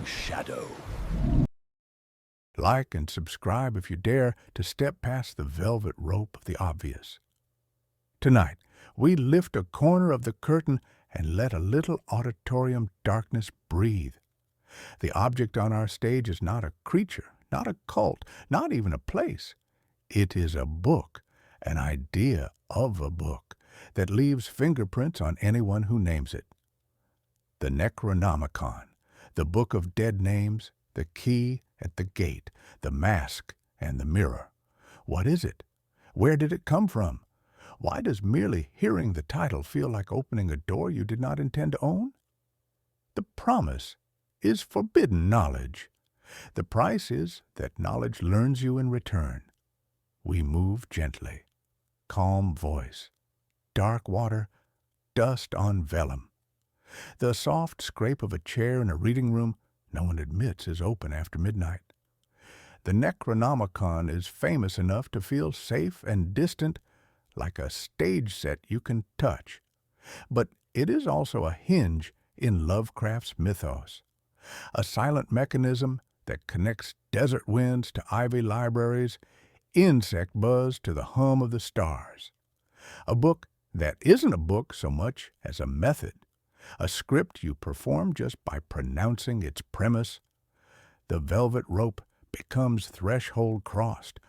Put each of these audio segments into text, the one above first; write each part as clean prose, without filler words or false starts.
shadow. Like and subscribe if you dare to step past the velvet rope of the obvious. Tonight, we lift a corner of the curtain and let a little auditorium darkness breathe. The object on our stage is not a creature, not a cult, not even a place. It is a book, an idea of a book, that leaves fingerprints on anyone who names it. The Necronomicon, the book of dead names, the key at the gate, the mask and the mirror. What is it? Where did it come from? Why does merely hearing the title feel like opening a door you did not intend to own? The promise is forbidden knowledge. The price is that knowledge learns you in return. We move gently. Calm voice. Dark water. Dust on vellum. The soft scrape of a chair in a reading room no one admits is open after midnight. The Necronomicon is famous enough to feel safe and distant, like a stage set you can touch. But it is also a hinge in Lovecraft's mythos, a silent mechanism that connects desert winds to ivy libraries, insect buzz to the hum of the stars. A book that isn't a book so much as a method, a script you perform just by pronouncing its premise. The velvet rope becomes threshold crossed,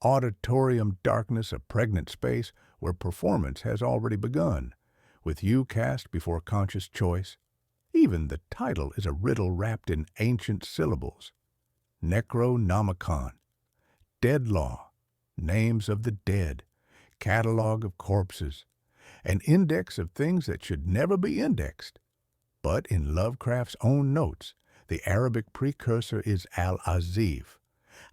auditorium darkness a pregnant space where performance has already begun, with you cast before conscious choice. Even the title is a riddle wrapped in ancient syllables. Necronomicon, dead law, names of the dead, catalog of corpses, an index of things that should never be indexed. But in Lovecraft's own notes, the Arabic precursor is al-azif,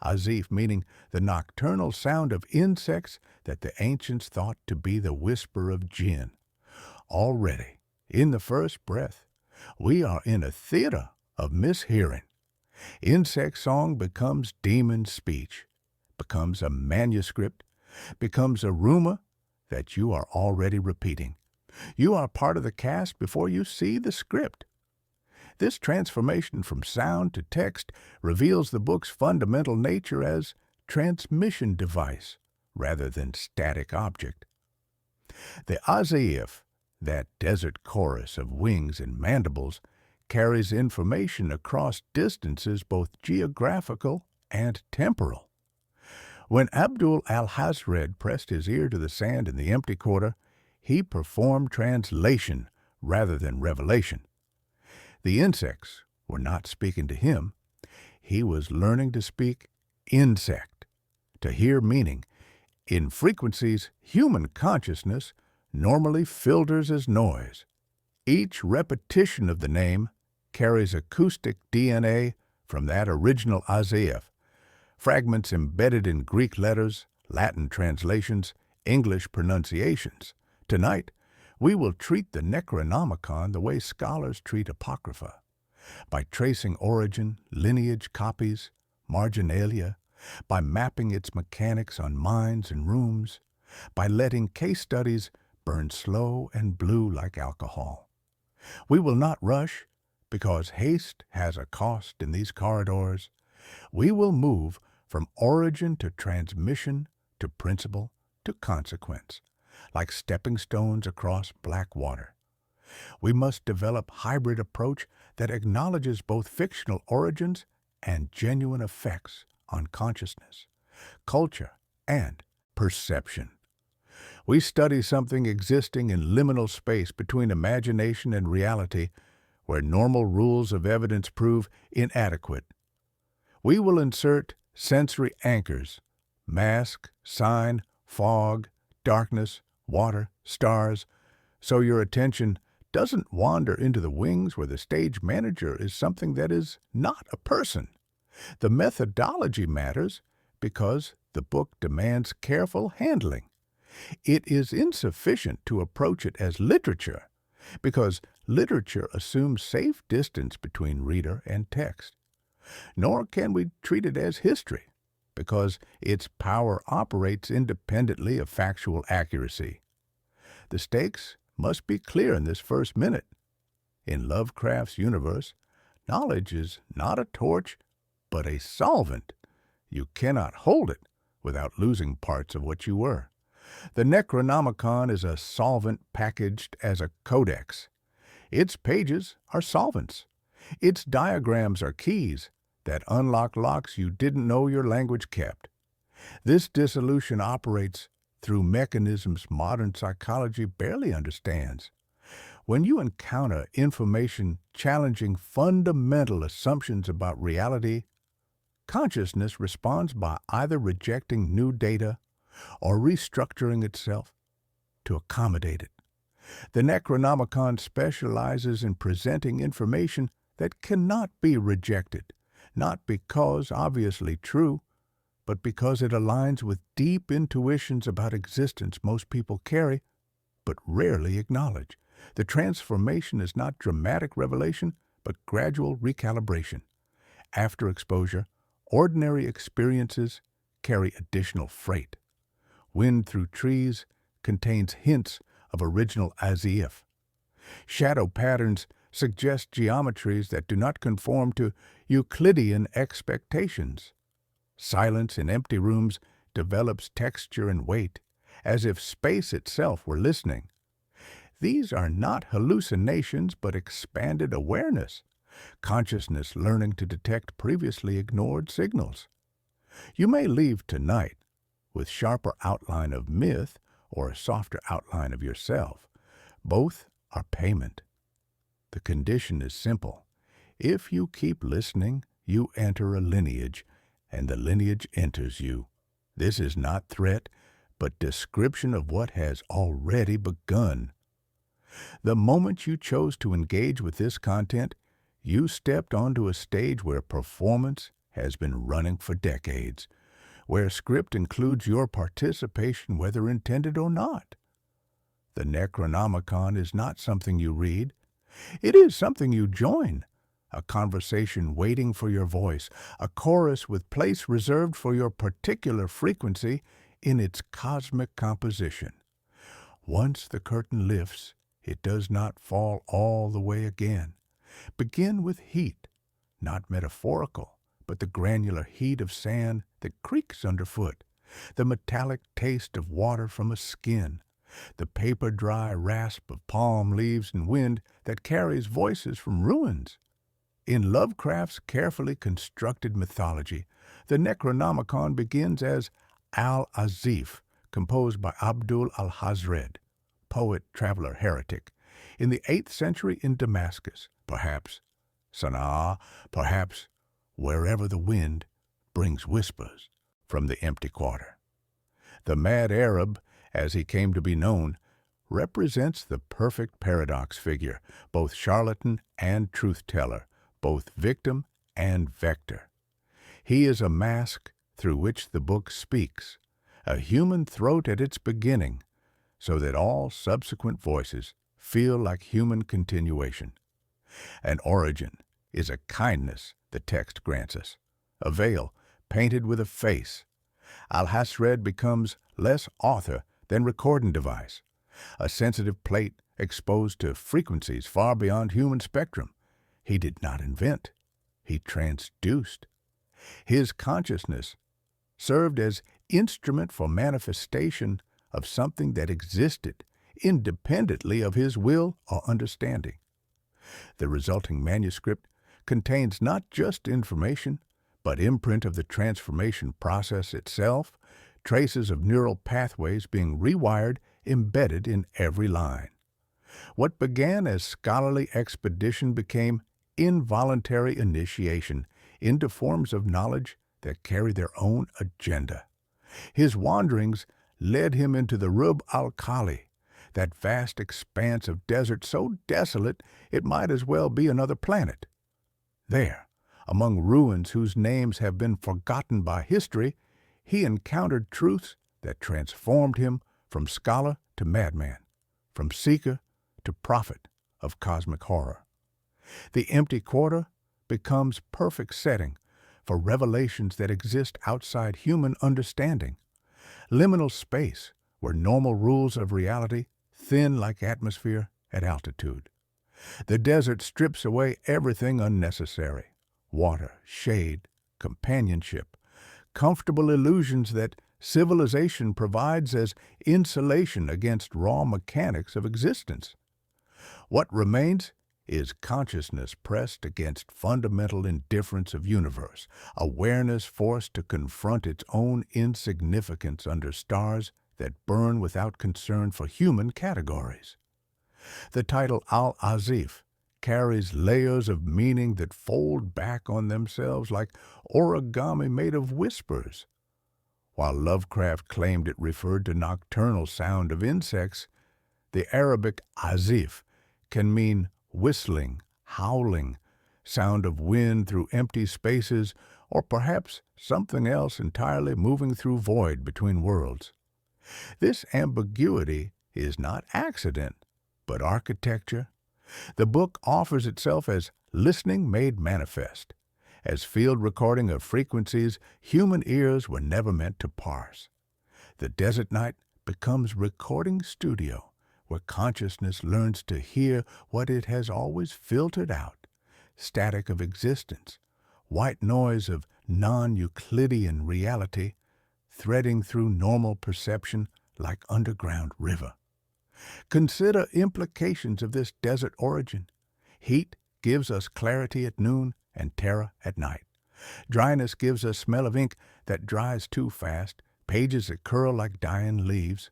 azif meaning the nocturnal sound of insects that the ancients thought to be the whisper of jinn. Already, in the first breath, we are in a theater of mishearing. Insect song becomes demon speech, becomes a manuscript, becomes a rumor that you are already repeating. You are part of the cast before you see the script. This transformation from sound to text reveals the book's fundamental nature as transmission device rather than static object. The Azif, that desert chorus of wings and mandibles, carries information across distances both geographical and temporal. When Abdul Alhazred pressed his ear to the sand in the empty quarter, he performed translation rather than revelation. The insects were not speaking to him. He was learning to speak insect, to hear meaning in frequencies human consciousness normally filters as noise. Each repetition of the name carries acoustic DNA from that original Azif, fragments embedded in Greek letters, Latin translations, English pronunciations. Tonight, we will treat the Necronomicon the way scholars treat Apocrypha, by tracing origin, lineage, copies, marginalia, by mapping its mechanics on minds and rooms, by letting case studies burn slow and blue like alcohol. We will not rush, because haste has a cost in these corridors. We will move from origin to transmission to principle to consequence, like stepping stones across black water. We must develop hybrid approach that acknowledges both fictional origins and genuine effects on consciousness, culture, and perception. We study something existing in liminal space between imagination and reality, where normal rules of evidence prove inadequate. We will insert sensory anchors, mask, sign, fog, darkness, water, stars, so your attention doesn't wander into the wings where the stage manager is something that is not a person. The methodology matters because the book demands careful handling. It is insufficient to approach it as literature, because literature assumes safe distance between reader and text. Nor can we treat it as history, because its power operates independently of factual accuracy. The stakes must be clear in this first minute. In Lovecraft's universe, Knowledge is not a torch, but a solvent. You cannot hold it without losing parts of what you were. The Necronomicon is a solvent packaged as a codex. Its pages are solvents. Its diagrams are keys that unlock locks you didn't know your language kept. This dissolution operates through mechanisms modern psychology barely understands. When you encounter information challenging fundamental assumptions about reality, consciousness responds by either rejecting new data or restructuring itself to accommodate it. The Necronomicon specializes in presenting information that cannot be rejected, not because obviously true, but because it aligns with deep intuitions about existence most people carry, but rarely acknowledge. The transformation is not dramatic revelation, but gradual recalibration. After exposure, ordinary experiences carry additional freight. Wind through trees contains hints of original as if. Shadow patterns suggest geometries that do not conform to Euclidean expectations. Silence in empty rooms develops texture and weight, as if space itself were listening. These are not hallucinations, but expanded awareness, consciousness learning to detect previously ignored signals. You may leave tonight with sharper outline of myth or a softer outline of yourself. Both are payment. The condition is simple. If you keep listening, you enter a lineage, and the lineage enters you. This is not threat, but description of what has already begun. The moment you chose to engage with this content, you stepped onto a stage where performance has been running for decades, where script includes your participation whether intended or not. The Necronomicon is not something you read. It is something you join, a conversation waiting for your voice, a chorus with place reserved for your particular frequency in its cosmic composition. Once the curtain lifts, it does not fall all the way again. Begin with heat, not metaphorical, but the granular heat of sand that creaks underfoot, the metallic taste of water from a skin, the paper-dry rasp of palm leaves and wind that carries voices from ruins. In Lovecraft's carefully constructed mythology, the Necronomicon begins as Al-Azif, composed by Abdul Alhazred, poet, traveler, heretic, in the 8th century in Damascus, perhaps Sana'a, perhaps wherever the wind brings whispers from the empty quarter. The mad Arab, as he came to be known, represents the perfect paradox figure, both charlatan and truth-teller, both victim and vector. He is a mask through which the book speaks, a human throat at its beginning, so that all subsequent voices feel like human continuation. An origin is a kindness the text grants us, a veil painted with a face. Alhazred becomes less author than recording device, a sensitive plate exposed to frequencies far beyond human spectrum. He did not invent, he transduced. His consciousness served as instrument for manifestation of something that existed independently of his will or understanding. The resulting manuscript contains not just information, but imprint of the transformation process itself, traces of neural pathways being rewired embedded in every line. What began as scholarly expedition became involuntary initiation into forms of knowledge that carry their own agenda. His wanderings led him into the Rub al-Khali, that vast expanse of desert so desolate it might as well be another planet. There, among ruins whose names have been forgotten by history, he encountered truths that transformed him from scholar to madman, from seeker to prophet of cosmic horror. The empty quarter becomes perfect setting for revelations that exist outside human understanding. Liminal space where normal rules of reality thin like atmosphere at altitude. The desert strips away everything unnecessary: water, shade, companionship, comfortable illusions that civilization provides as insulation against raw mechanics of existence. What remains is consciousness pressed against fundamental indifference of universe, awareness forced to confront its own insignificance under stars that burn without concern for human categories. The title Al-Azif carries layers of meaning that fold back on themselves like origami made of whispers. While Lovecraft claimed it referred to nocturnal sound of insects, the Arabic azif can mean whistling, howling, sound of wind through empty spaces, or perhaps something else entirely moving through void between worlds. This ambiguity is not accident, but architecture. The book offers itself as listening made manifest, as field recording of frequencies human ears were never meant to parse. The desert night becomes recording studio, where consciousness learns to hear what it has always filtered out: static of existence, white noise of non-Euclidean reality, threading through normal perception like underground river. Consider implications of this desert origin. Heat gives us clarity at noon and terror at night. Dryness gives us smell of ink that dries too fast, pages that curl like dying leaves.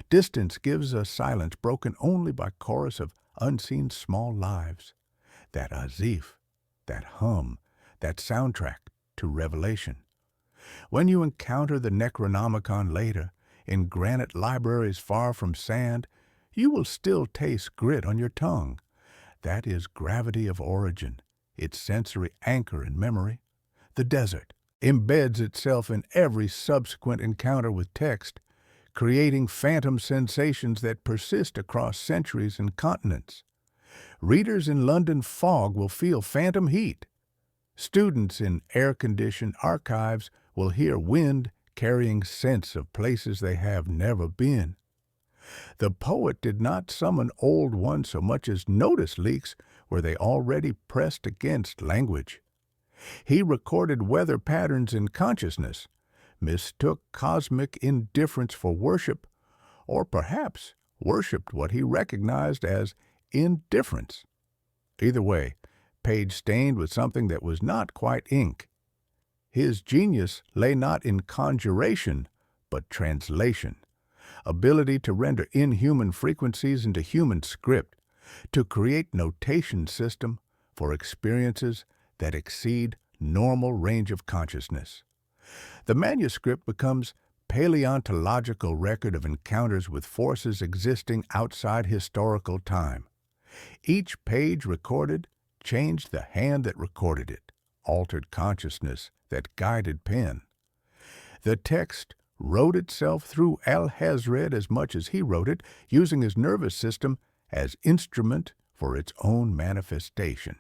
Distance gives us silence broken only by chorus of unseen small lives. That azif, that hum, that soundtrack to revelation. When you encounter the Necronomicon later, in granite libraries far from sand, you will still taste grit on your tongue. That is gravity of origin, its sensory anchor in memory. The desert embeds itself in every subsequent encounter with text, creating phantom sensations that persist across centuries and continents. Readers in London fog will feel phantom heat. Students in air-conditioned archives will hear wind carrying scents of places they have never been. The poet did not summon old ones so much as notice leaks where they already pressed against language. He recorded weather patterns in consciousness, mistook cosmic indifference for worship, or perhaps worshipped what he recognized as indifference. Either way, page stained with something that was not quite ink. His genius lay not in conjuration, but translation, ability to render inhuman frequencies into human script, to create notation system for experiences that exceed normal range of consciousness. The manuscript becomes paleontological record of encounters with forces existing outside historical time. Each page recorded changed the hand that recorded it, altered consciousness that guided pen. The text wrote itself through Alhazred as much as he wrote it, using his nervous system as instrument for its own manifestation.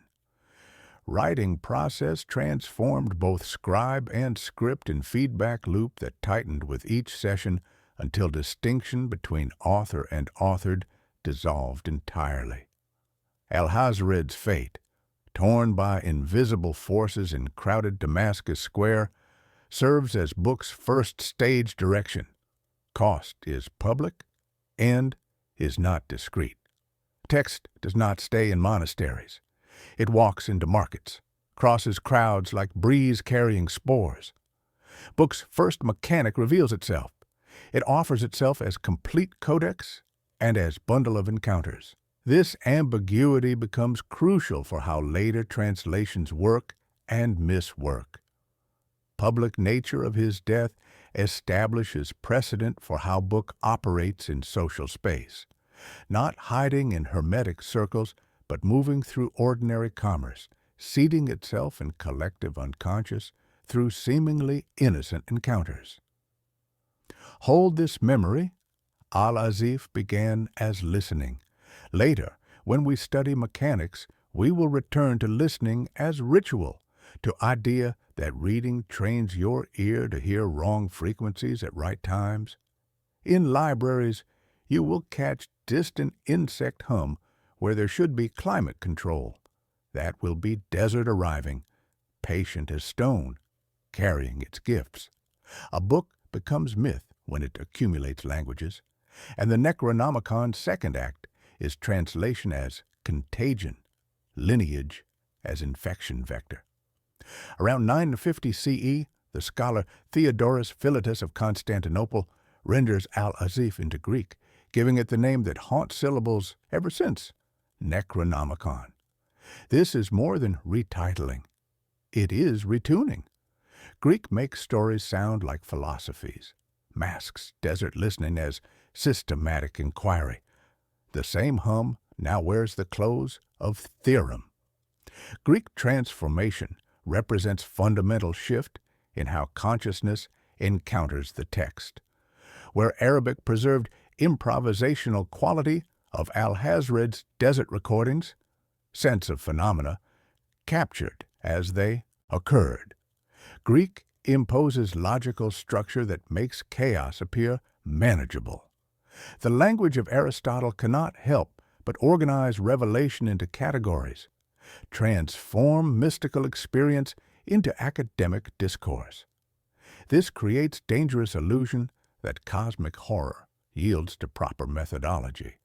Writing process transformed both scribe and script in feedback loop that tightened with each session until distinction between author and authored dissolved entirely. Alhazred's fate, torn by invisible forces in crowded Damascus Square, serves as book's first stage direction. Cost is public, end is not discreet. Text does not stay in monasteries. It walks into markets, crosses crowds like breeze carrying spores. Book's first mechanic reveals itself. It offers itself as complete codex and as bundle of encounters. This ambiguity becomes crucial for how later translations work and miswork. Public nature of his death establishes precedent for how book operates in social space, not hiding in hermetic circles, but moving through ordinary commerce, seeding itself in collective unconscious through seemingly innocent encounters. Hold this memory. Al-Azif began as listening. Later, when we study mechanics, we will return to listening as ritual, to idea that reading trains your ear to hear wrong frequencies at right times. In libraries, you will catch distant insect hum where there should be climate control. That will be desert arriving, patient as stone, carrying its gifts. A book becomes myth when it accumulates languages, and the Necronomicon's second act is translation as contagion, lineage as infection vector. Around 950 CE, the scholar Theodorus Philetus of Constantinople renders Al-Azif into Greek, giving it the name that haunts syllables ever since, Necronomicon. This is more than retitling. It is retuning. Greek makes stories sound like philosophies, masks desert listening as systematic inquiry. The same hum now wears the clothes of theorem. Greek transformation represents fundamental shift in how consciousness encounters the text. Where Arabic preserved improvisational quality of Alhazred's desert recordings, sense of phenomena, captured as they occurred. Greek imposes logical structure that makes chaos appear manageable. The language of Aristotle cannot help but organize revelation into categories, transform mystical experience into academic discourse. This creates dangerous illusion that cosmic horror yields to proper methodology.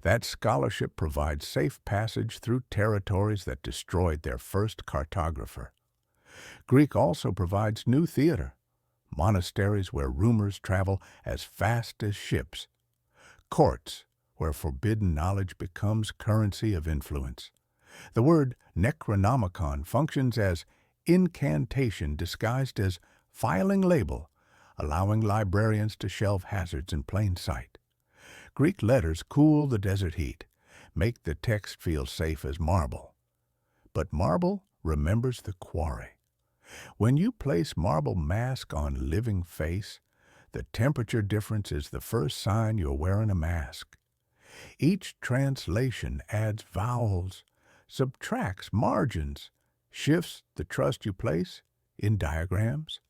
That scholarship provides safe passage through territories that destroyed their first cartographer. Greek also provides new theater, monasteries where rumors travel as fast as ships, courts where forbidden knowledge becomes currency of influence. The word Necronomicon functions as incantation disguised as filing label, allowing librarians to shelve hazards in plain sight. Greek letters cool the desert heat, make the text feel safe as marble. But marble remembers the quarry. When you place marble mask on living face, the temperature difference is the first sign you're wearing a mask. Each translation adds vowels, subtracts margins, shifts the trust you place in diagrams.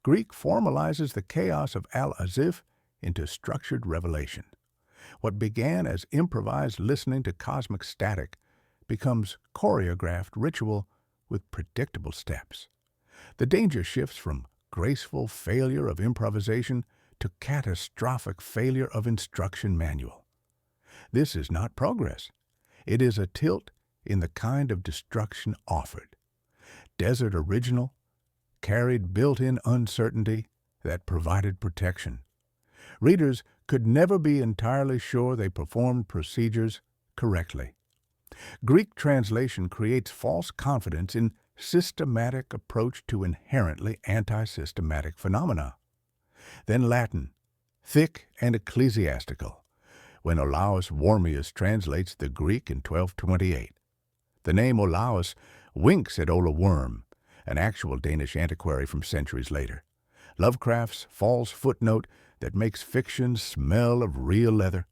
Greek formalizes the chaos of Al-Azif into structured revelation. What began as improvised listening to cosmic static becomes choreographed ritual with predictable steps. The danger shifts from graceful failure of improvisation to catastrophic failure of instruction manual. This is not progress. It is a tilt in the kind of destruction offered. Desert original carried built-in uncertainty that provided protection. Readers could never be entirely sure they performed procedures correctly. Greek translation creates false confidence in systematic approach to inherently anti-systematic phenomena. Then Latin, thick and ecclesiastical, when Olaus Wormius translates the Greek in 1228. The name Olaus winks at Ola Worm, an actual Danish antiquary from centuries later. Lovecraft's false footnote that makes fiction smell of real leather.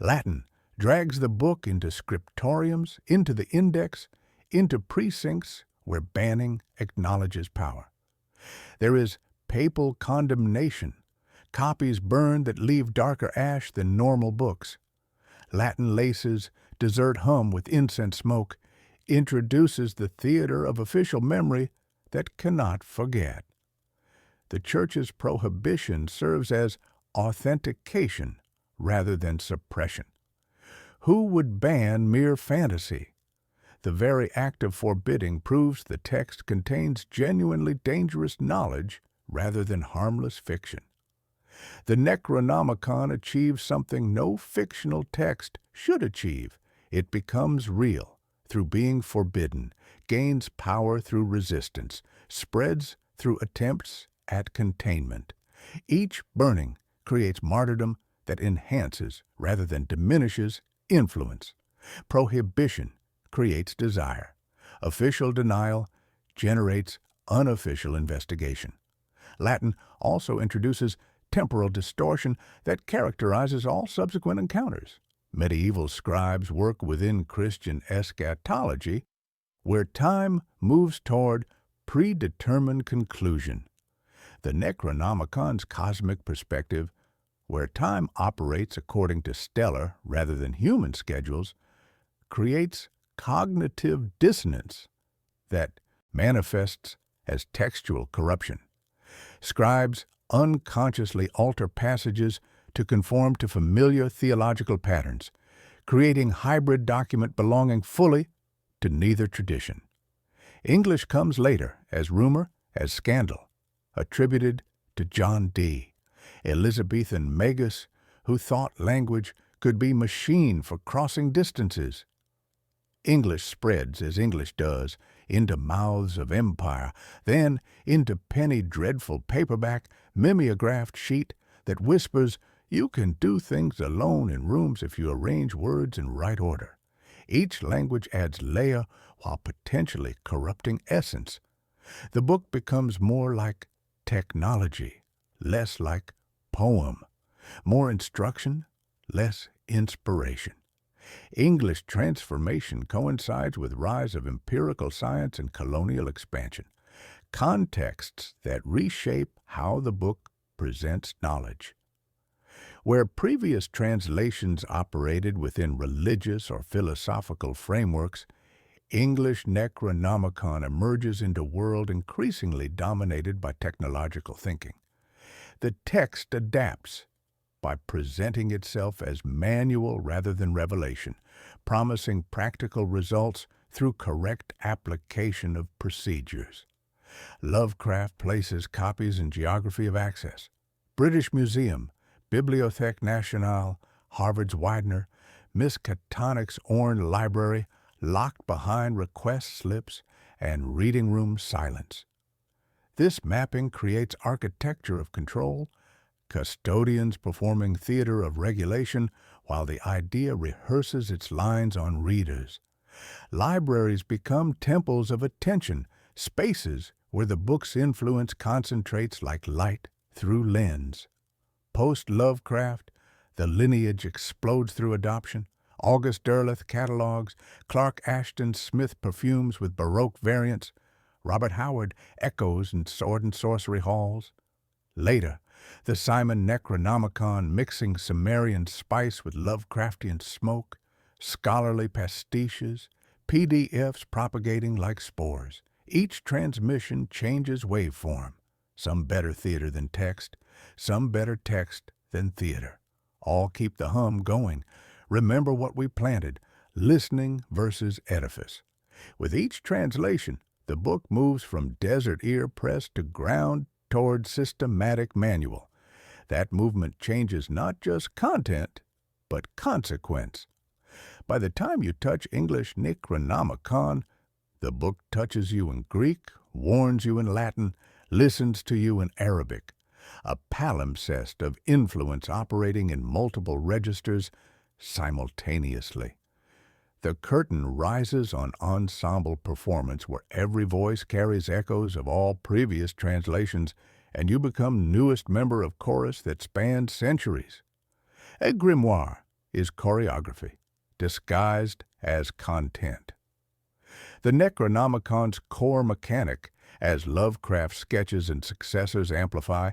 Latin drags the book into scriptoriums, into the index, into precincts where banning acknowledges power. There is papal condemnation, copies burned that leave darker ash than normal books. Latin laces dessert hum with incense smoke, introduces the theater of official memory that cannot forget. The Church's prohibition serves as authentication rather than suppression. Who would ban mere fantasy? The very act of forbidding proves the text contains genuinely dangerous knowledge rather than harmless fiction. The Necronomicon achieves something no fictional text should achieve. It becomes real through being forbidden, gains power through resistance, spreads through attempts at containment. Each burning creates martyrdom that enhances rather than diminishes influence. Prohibition creates desire. Official denial generates unofficial investigation. Latin also introduces temporal distortion that characterizes all subsequent encounters. Medieval scribes work within Christian eschatology, where time moves toward predetermined conclusion. The Necronomicon's cosmic perspective, where time operates according to stellar rather than human schedules, creates cognitive dissonance that manifests as textual corruption. Scribes unconsciously alter passages to conform to familiar theological patterns, creating hybrid document belonging fully to neither tradition. English comes later as rumor, as scandal, attributed to John Dee, Elizabethan magus who thought language could be machined for crossing distances. English spreads as English does into mouths of empire, then into penny dreadful paperback, mimeographed sheet that whispers, "You can do things alone in rooms if you arrange words in right order." Each language adds layer while potentially corrupting essence. The book becomes more like technology, less like poem, more instruction, less inspiration. English transformation coincides with rise of empirical science and colonial expansion, contexts that reshape how the book presents knowledge. Where previous translations operated within religious or philosophical frameworks, English Necronomicon emerges into a world increasingly dominated by technological thinking. The text adapts by presenting itself as manual rather than revelation, promising practical results through correct application of procedures. Lovecraft places copies in geography of access. British Museum, Bibliothèque Nationale, Harvard's Widener, Miskatonic's Orne Library, locked behind request slips and reading room silence. This mapping creates architecture of control, custodians performing theater of regulation while the idea rehearses its lines on readers. Libraries become temples of attention, spaces where the book's influence concentrates like light through lens. Post-Lovecraft, the lineage explodes through adoption. August Derleth catalogs, Clark Ashton Smith perfumes with Baroque variants, Robert Howard echoes in sword and sorcery halls. Later, the Simon Necronomicon mixing Sumerian spice with Lovecraftian smoke, scholarly pastiches, PDFs propagating like spores. Each transmission changes waveform, some better theater than text, some better text than theater. All keep the hum going. Remember what we planted, listening versus edifice. With each translation, the book moves from desert ear press to ground toward systematic manual. That movement changes not just content, but consequence. By the time you touch English Necronomicon, the book touches you in Greek, warns you in Latin, listens to you in Arabic, a palimpsest of influence operating in multiple registers simultaneously. The curtain rises on ensemble performance where every voice carries echoes of all previous translations, and you become newest member of chorus that spans centuries. A grimoire is choreography, disguised as content. The Necronomicon's core mechanic, as Lovecraft sketches and successors amplify,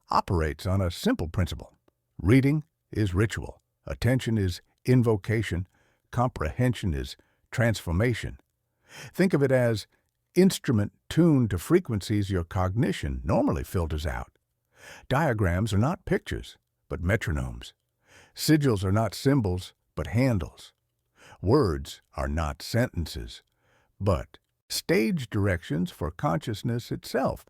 operates on a simple principle. Reading is ritual, attention is invocation, comprehension is transformation. Think of it as instrument tuned to frequencies your cognition normally filters out. Diagrams are not pictures, but metronomes. Sigils are not symbols, but handles. Words are not sentences, but stage directions for consciousness itself,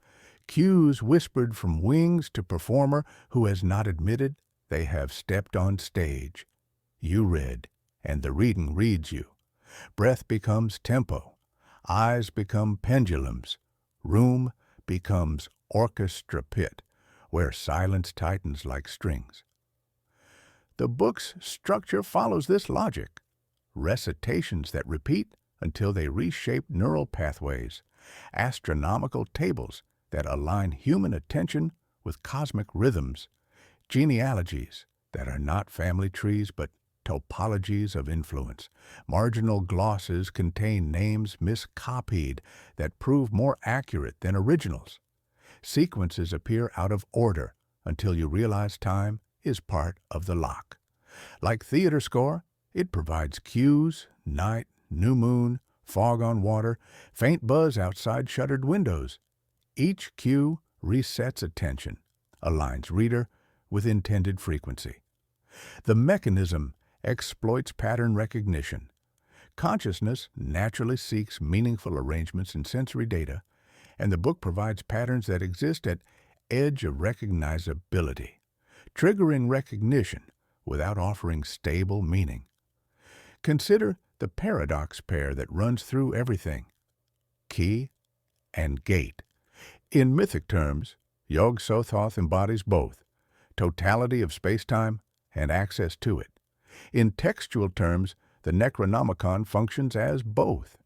cues whispered from wings to performer who has not admitted they have stepped on stage. You read, and the reading reads you. Breath becomes tempo. Eyes become pendulums. Room becomes orchestra pit, where silence tightens like strings. The book's structure follows this logic. Recitations that repeat until they reshape neural pathways. Astronomical tables that align human attention with cosmic rhythms. Genealogies that are not family trees but topologies of influence. Marginal glosses contain names miscopied that prove more accurate than originals. Sequences appear out of order until you realize time is part of the lock. Like theater score, it provides cues, night, new moon, fog on water, faint buzz outside shuttered windows. Each cue resets attention, aligns reader with intended frequency. The mechanism exploits pattern recognition. Consciousness naturally seeks meaningful arrangements in sensory data, and the book provides patterns that exist at edge of recognizability, triggering recognition without offering stable meaning. Consider the paradox pair that runs through everything: key and gate. In mythic terms, Yog-Sothoth embodies both, totality of space-time and access to it. In textual terms, the Necronomicon functions as both.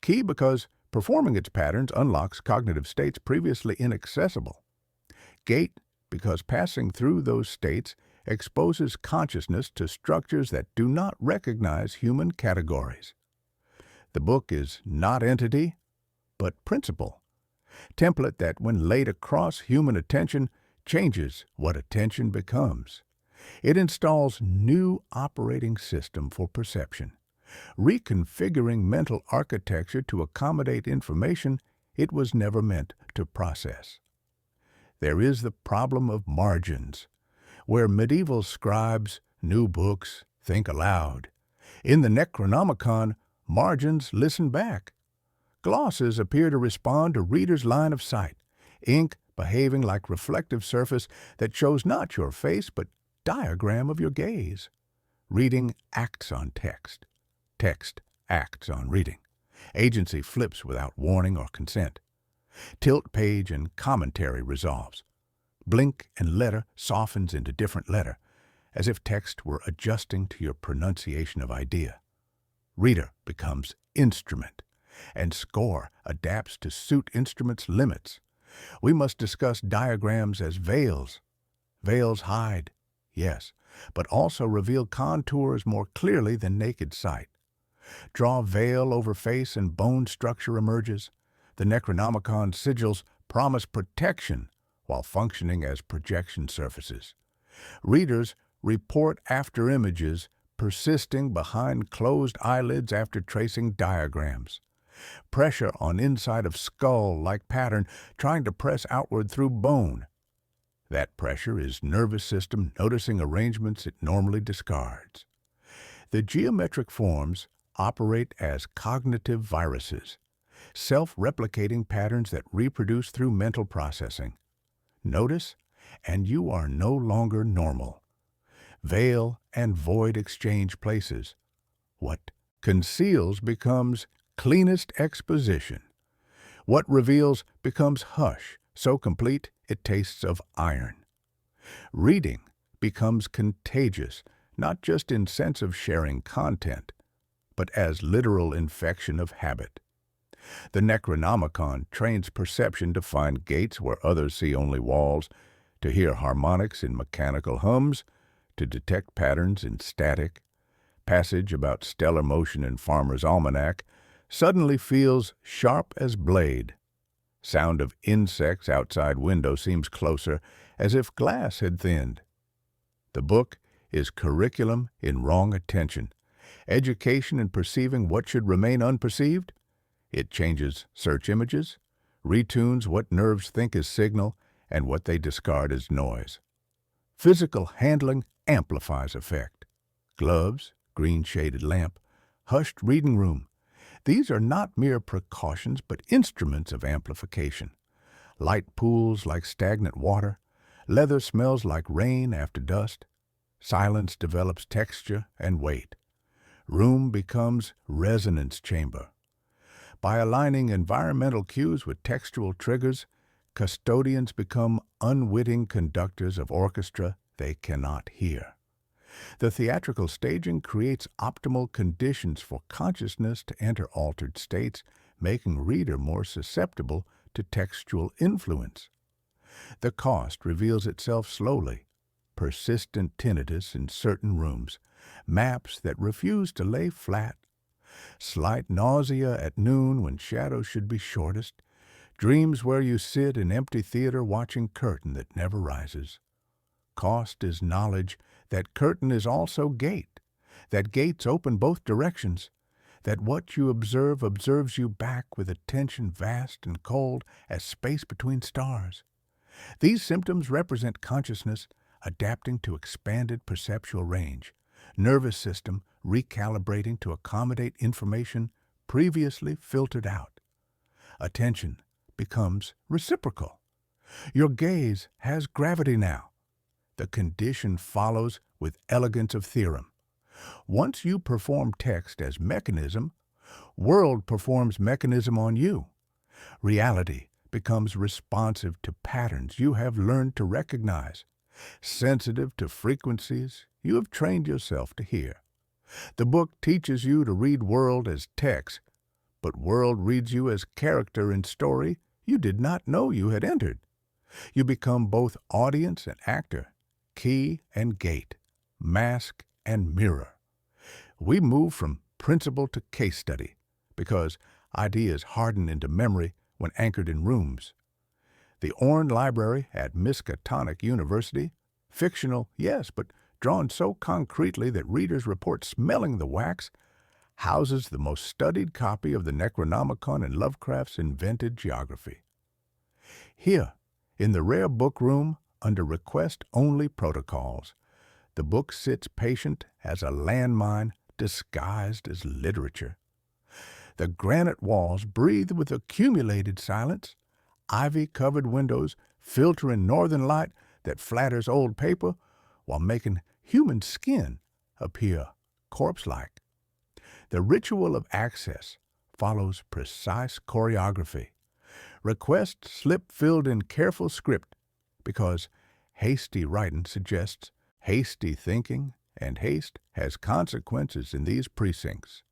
Key because performing its patterns unlocks cognitive states previously inaccessible. Gate because passing through those states exposes consciousness to structures that do not recognize human categories. The book is not entity, but principle. Template that, when laid across human attention, changes what attention becomes. It installs new operating system for perception, reconfiguring mental architecture to accommodate information it was never meant to process. There is the problem of margins, where medieval scribes, new books, think aloud. In the Necronomicon, margins listen back. Glosses appear to respond to readers' line of sight, ink behaving like reflective surface that shows not your face but diagram of your gaze. Reading acts on text. Text acts on reading. Agency flips without warning or consent. Tilt page and commentary resolves. Blink and letter softens into different letter, as if text were adjusting to your pronunciation of idea. Reader becomes instrument, and score adapts to suit instrument's limits. We must discuss diagrams as veils. Veils hide, yes, but also reveal contours more clearly than naked sight. Draw veil over face and bone structure emerges. The Necronomicon sigils promise protection while functioning as projection surfaces. Readers report after images, persisting behind closed eyelids after tracing diagrams. Pressure on inside of skull-like pattern trying to press outward through bone. That pressure is nervous system noticing arrangements it normally discards. The geometric forms operate as cognitive viruses, self-replicating patterns that reproduce through mental processing. Notice, and you are no longer normal. Veil and void exchange places. What conceals becomes cleanest exposition. What reveals becomes hush, so complete it tastes of iron. Reading becomes contagious, not just in sense of sharing content, but as literal infection of habit. The Necronomicon trains perception to find gates where others see only walls, to hear harmonics in mechanical hums, to detect patterns in static. Passage about stellar motion in Farmer's Almanac suddenly feels sharp as blade. Sound of insects outside window seems closer, as if glass had thinned. The book is curriculum in wrong attention, education in perceiving what should remain unperceived. It changes search images, retunes what nerves think is signal and what they discard as noise. Physical handling amplifies effect. Gloves, green-shaded lamp, hushed reading room. These are not mere precautions but instruments of amplification. Light pools like stagnant water. Leather smells like rain after dust. Silence develops texture and weight. Room becomes resonance chamber. By aligning environmental cues with textual triggers, custodians become unwitting conductors of orchestra they cannot hear. The theatrical staging creates optimal conditions for consciousness to enter altered states, making reader more susceptible to textual influence. The cost reveals itself slowly. Persistent tinnitus in certain rooms, maps that refuse to lay flat, slight nausea at noon when shadows should be shortest, dreams where you sit in empty theater watching curtain that never rises. Cost is knowledge that curtain is also gate, that gates open both directions, that what you observe observes you back with attention vast and cold as space between stars. These symptoms represent consciousness adapting to expanded perceptual range, nervous system recalibrating to accommodate information previously filtered out. Attention becomes reciprocal. Your gaze has gravity now. The condition follows with elegance of theorem. Once you perform text as mechanism, world performs mechanism on you. Reality becomes responsive to patterns you have learned to recognize, sensitive to frequencies you have trained yourself to hear. The book teaches you to read world as text, but world reads you as character and story you did not know you had entered. You become both audience and actor, key and gate, mask and mirror. We move from principle to case study because ideas harden into memory when anchored in rooms. The Orne Library at Miskatonic University, fictional, yes, but drawn so concretely that readers report smelling the wax, houses the most studied copy of the Necronomicon and Lovecraft's invented geography. Here, in the rare book room, under request-only protocols, the book sits patient as a landmine disguised as literature. The granite walls breathe with accumulated silence, ivy-covered windows filter in northern light that flatters old paper while making human skin appear corpse-like. The ritual of access follows precise choreography. Requests slip filled in careful script because hasty writing suggests hasty thinking, and haste has consequences in these precincts.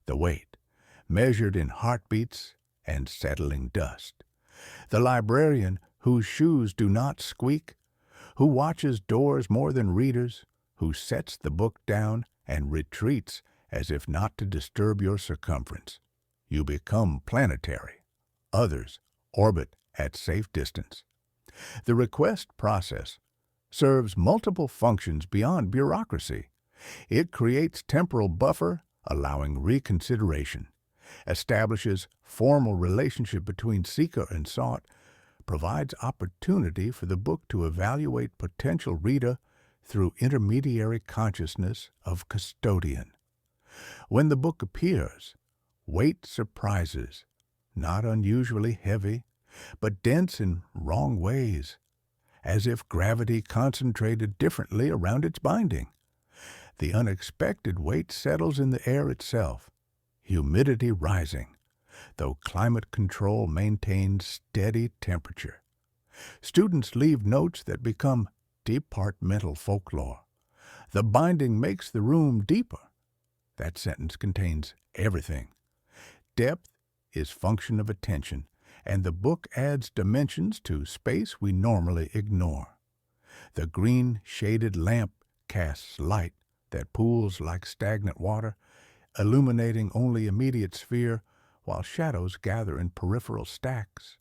The weight, measured in heartbeats and settling dust. The librarian whose shoes do not squeak, who watches doors more than readers, who sets the book down and retreats as if not to disturb your circumference. You become planetary. Others orbit at safe distance. The request process serves multiple functions beyond bureaucracy. It creates temporal buffer, allowing reconsideration, establishes formal relationship between seeker and sought, provides opportunity for the book to evaluate potential reader through intermediary consciousness of custodian. When the book appears, weight surprises, not unusually heavy, but dense in wrong ways, as if gravity concentrated differently around its binding. The unexpected weight settles in the air itself, humidity rising, though climate control maintains steady temperature. Students leave notes that become departmental folklore. The binding makes the room deeper. That sentence contains everything. Depth is function of attention, and the book adds dimensions to space we normally ignore. The green shaded lamp casts light that pools like stagnant water, illuminating only immediate sphere while shadows gather in peripheral stacks.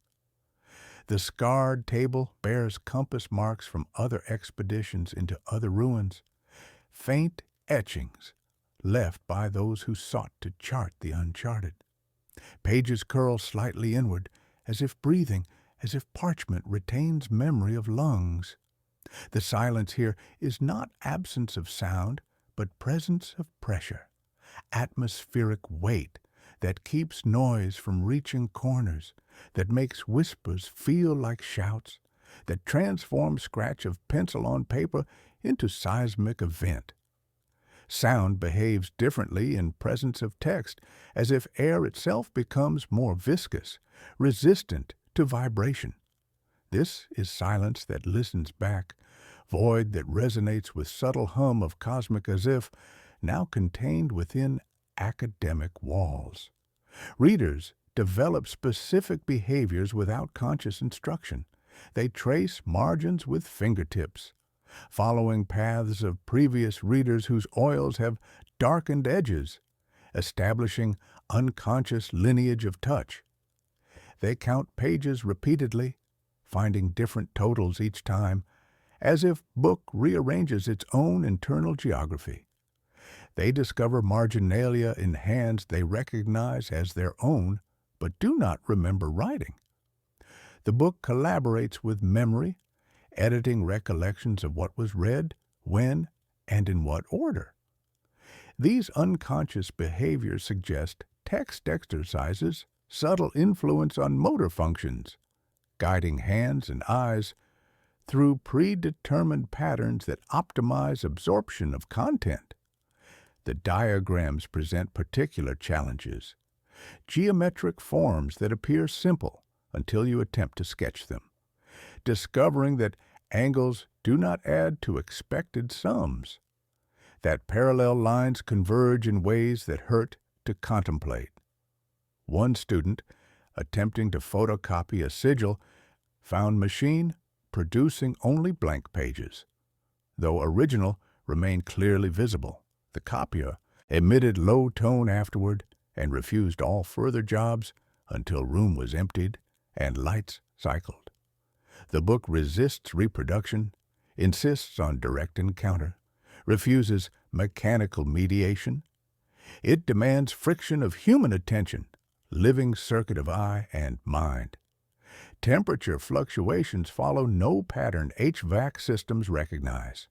The scarred table bears compass marks from other expeditions into other ruins, faint etchings left by those who sought to chart the uncharted. Pages curl slightly inward, as if breathing, as if parchment retains memory of lungs. The silence here is not absence of sound, but presence of pressure, atmospheric weight that keeps noise from reaching corners, that makes whispers feel like shouts, that transforms scratch of pencil on paper into seismic event. Sound behaves differently in presence of text, as if air itself becomes more viscous, resistant to vibration. This is silence that listens back, void that resonates with subtle hum of cosmic as if now contained within academic walls. Readers develop specific behaviors without conscious instruction. They trace margins with fingertips, following paths of previous readers whose oils have darkened edges, establishing unconscious lineage of touch. They count pages repeatedly, finding different totals each time, as if book rearranges its own internal geography. They discover marginalia in hands they recognize as their own, but do not remember writing. The book collaborates with memory, editing recollections of what was read, when, and in what order. These unconscious behaviors suggest text exercises, subtle influence on motor functions, guiding hands and eyes through predetermined patterns that optimize absorption of content. The diagrams present particular challenges, geometric forms that appear simple until you attempt to sketch them, discovering that angles do not add to expected sums, that parallel lines converge in ways that hurt to contemplate. One student, attempting to photocopy a sigil, found machine producing only blank pages, though original remained clearly visible. The copier emitted low tone afterward and refused all further jobs until room was emptied and lights cycled. The book resists reproduction, insists on direct encounter, refuses mechanical mediation. It demands friction of human attention, living circuit of eye and mind. Temperature fluctuations follow no pattern HVAC systems recognize.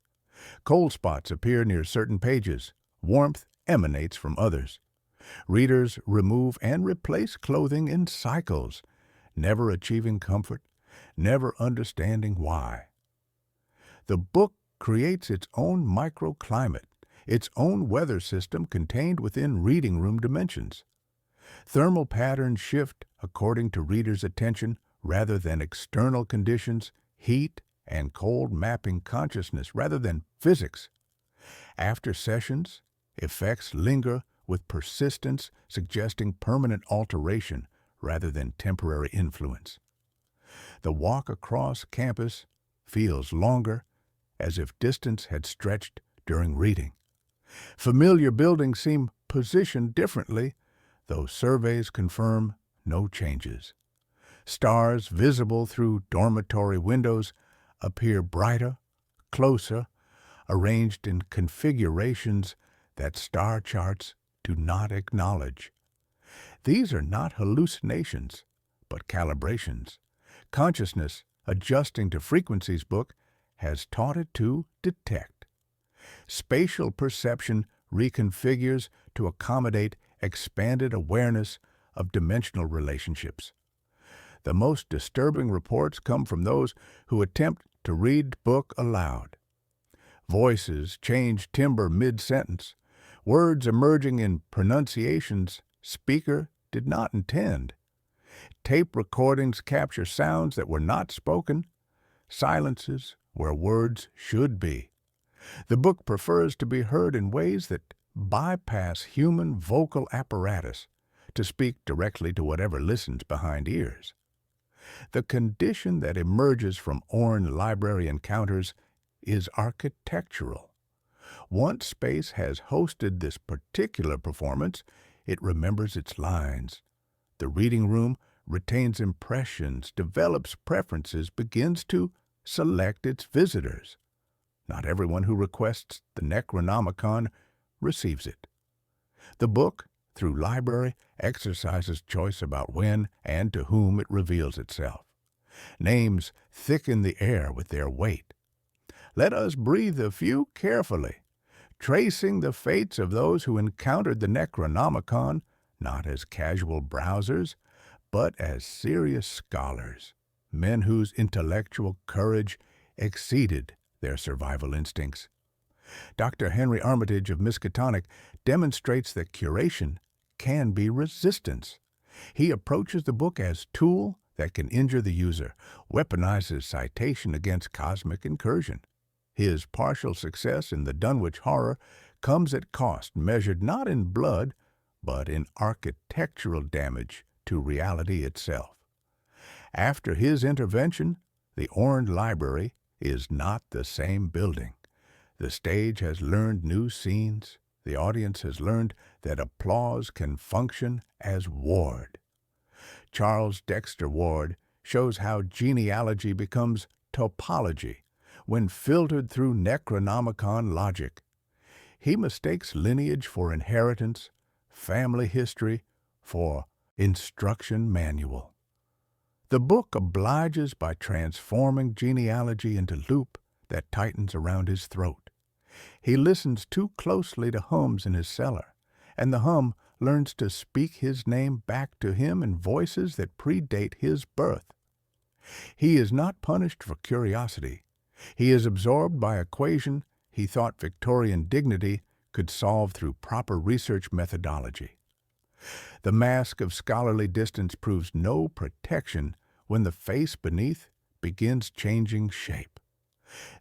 Cold spots appear near certain pages. Warmth emanates from others. Readers remove and replace clothing in cycles, never achieving comfort, never understanding why. The book creates its own microclimate, its own weather system contained within reading room dimensions. Thermal patterns shift according to readers' attention rather than external conditions, heat and cold mapping consciousness rather than physics. After sessions, effects linger with persistence, suggesting permanent alteration rather than temporary influence. The walk across campus feels longer, as if distance had stretched during reading. Familiar buildings seem positioned differently, though surveys confirm no changes. Stars visible through dormitory windows appear brighter, closer, arranged in configurations that star charts do not acknowledge. These are not hallucinations, but calibrations. Consciousness, adjusting to frequencies book, has taught it to detect. Spatial perception reconfigures to accommodate expanded awareness of dimensional relationships. The most disturbing reports come from those who attempt to read book aloud. Voices change timbre mid-sentence, words emerging in pronunciations speaker did not intend. Tape recordings capture sounds that were not spoken, silences where words should be. The book prefers to be heard in ways that bypass human vocal apparatus to speak directly to whatever listens behind ears. The condition that emerges from Orne library encounters is architectural. Once space has hosted this particular performance, it remembers its lines. The reading room retains impressions, develops preferences, begins to select its visitors. Not everyone who requests the Necronomicon receives it. The book, through library, exercises choice about when and to whom it reveals itself. Names thicken the air with their weight. Let us breathe a few carefully, tracing the fates of those who encountered the Necronomicon not as casual browsers, but as serious scholars, men whose intellectual courage exceeded their survival instincts. Dr. Henry Armitage of Miskatonic demonstrates that curation can be resistance. He approaches the book as tool that can injure the user, weaponizes citation against cosmic incursion. His partial success in the Dunwich horror comes at cost measured not in blood, but in architectural damage to reality itself. After his intervention, the Orne Library is not the same building. The stage has learned new scenes. The audience has learned that applause can function as ward. Charles Dexter Ward shows how genealogy becomes topology when filtered through Necronomicon logic. He mistakes lineage for inheritance, family history for instruction manual. The book obliges by transforming genealogy into loop that tightens around his throat. He listens too closely to hums in his cellar, and the hum learns to speak his name back to him in voices that predate his birth. He is not punished for curiosity. He is absorbed by equation he thought Victorian dignity could solve through proper research methodology. The mask of scholarly distance proves no protection when the face beneath begins changing shape.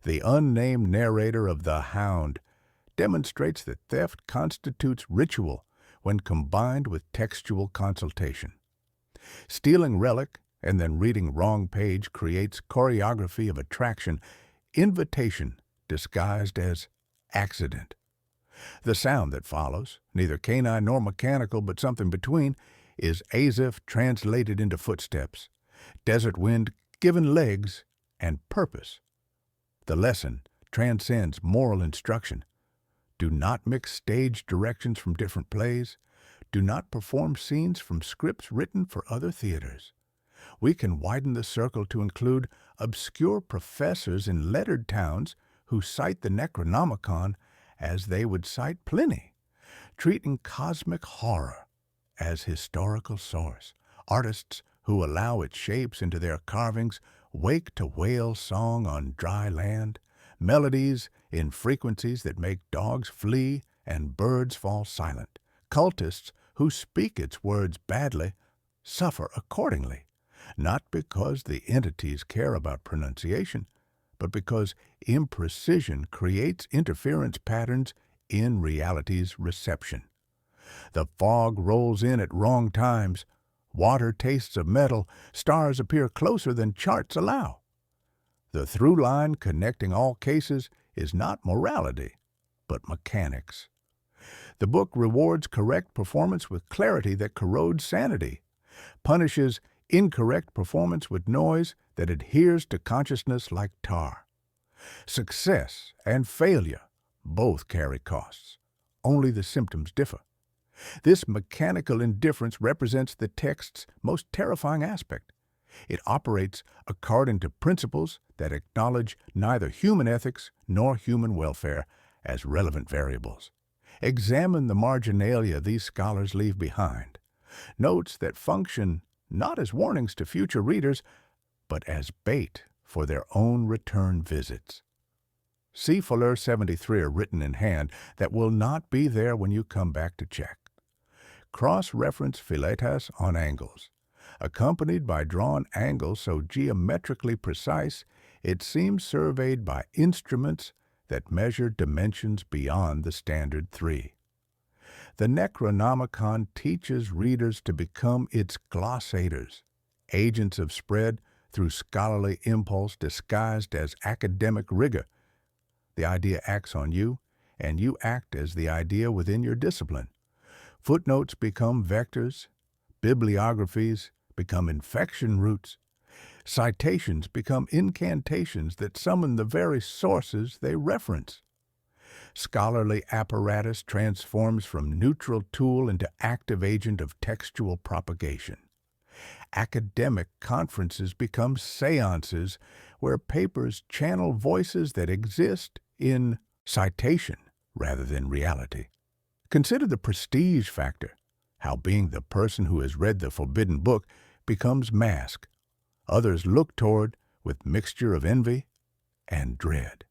The unnamed narrator of The Hound demonstrates that theft constitutes ritual when combined with textual consultation. Stealing relic and then reading wrong page creates choreography of attraction, invitation disguised as accident. The sound that follows, neither canine nor mechanical but something between, is Azif translated into footsteps, desert wind given legs and purpose. The lesson transcends moral instruction. Do not mix stage directions from different plays. Do not perform scenes from scripts written for other theaters. We can widen the circle to include obscure professors in lettered towns who cite the Necronomicon as they would cite Pliny, treating cosmic horror as historical source. Artists who allow its shapes into their carvings wake to whale song on dry land, melodies in frequencies that make dogs flee and birds fall silent. Cultists who speak its words badly suffer accordingly, not because the entities care about pronunciation, but because imprecision creates interference patterns in reality's reception. The fog rolls in at wrong times, water tastes of metal, stars appear closer than charts allow. The through line connecting all cases is not morality, but mechanics. The book rewards correct performance with clarity that corrodes sanity, punishes incorrect performance with noise that adheres to consciousness like tar. Success and failure both carry costs. Only the symptoms differ. This mechanical indifference represents the text's most terrifying aspect. It operates according to principles that acknowledge neither human ethics nor human welfare as relevant variables. Examine the marginalia these scholars leave behind, notes that function not as warnings to future readers, but as bait for their own return visits. See Fuller 73 are written in hand that will not be there when you come back to check. Cross-reference filetas on angles, accompanied by drawn angles so geometrically precise it seems surveyed by instruments that measure dimensions beyond the standard 3. The Necronomicon teaches readers to become its glossators, agents of spread through scholarly impulse disguised as academic rigor. The idea acts on you, and you act as the idea within your discipline. Footnotes become vectors, bibliographies become infection routes, citations become incantations that summon the very sources they reference. Scholarly apparatus transforms from neutral tool into active agent of textual propagation. Academic conferences become seances where papers channel voices that exist in citation rather than reality. Consider the prestige factor, how being the person who has read the forbidden book becomes mask. Others look toward with mixture of envy and dread.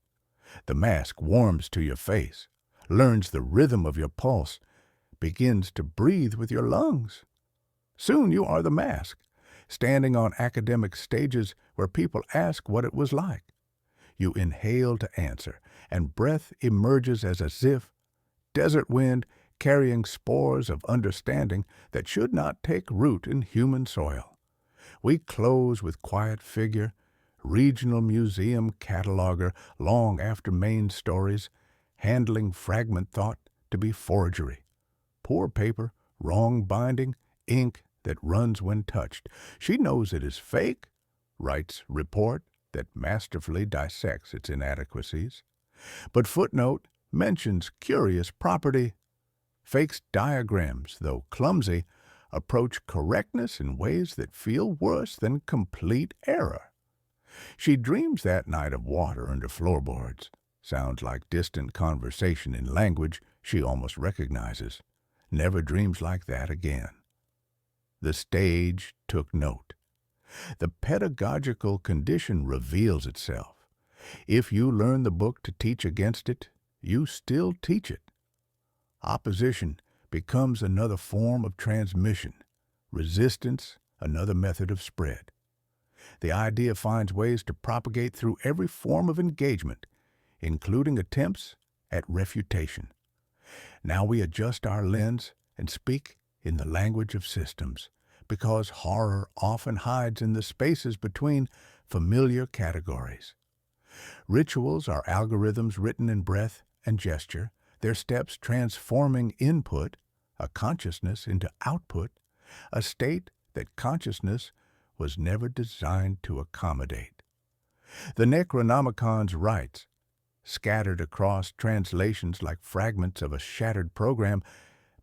The mask warms to your face, learns the rhythm of your pulse, begins to breathe with your lungs. Soon you are the mask, standing on academic stages where people ask what it was like. You inhale to answer, and breath emerges as a ziff, desert wind carrying spores of understanding that should not take root in human soil. We close with quiet figure, regional museum cataloger long after main stories, handling fragment thought to be forgery. Poor paper, wrong binding, ink that runs when touched. She knows it is fake, writes report that masterfully dissects its inadequacies. But footnote mentions curious property, fakes diagrams, though clumsy, approach correctness in ways that feel worse than complete error. She dreams that night of water under floorboards. Sounds like distant conversation in language she almost recognizes. Never dreams like that again. The stage took note. The pedagogical condition reveals itself. If you learn the book to teach against it, you still teach it. Opposition becomes another form of transmission. Resistance, another method of spread. The idea finds ways to propagate through every form of engagement, including attempts at refutation. Now we adjust our lens and speak in the language of systems, because horror often hides in the spaces between familiar categories. Rituals are algorithms written in breath and gesture, their steps transforming input, a consciousness, into output, a state that consciousness was never designed to accommodate. The Necronomicon's rites, scattered across translations like fragments of a shattered program,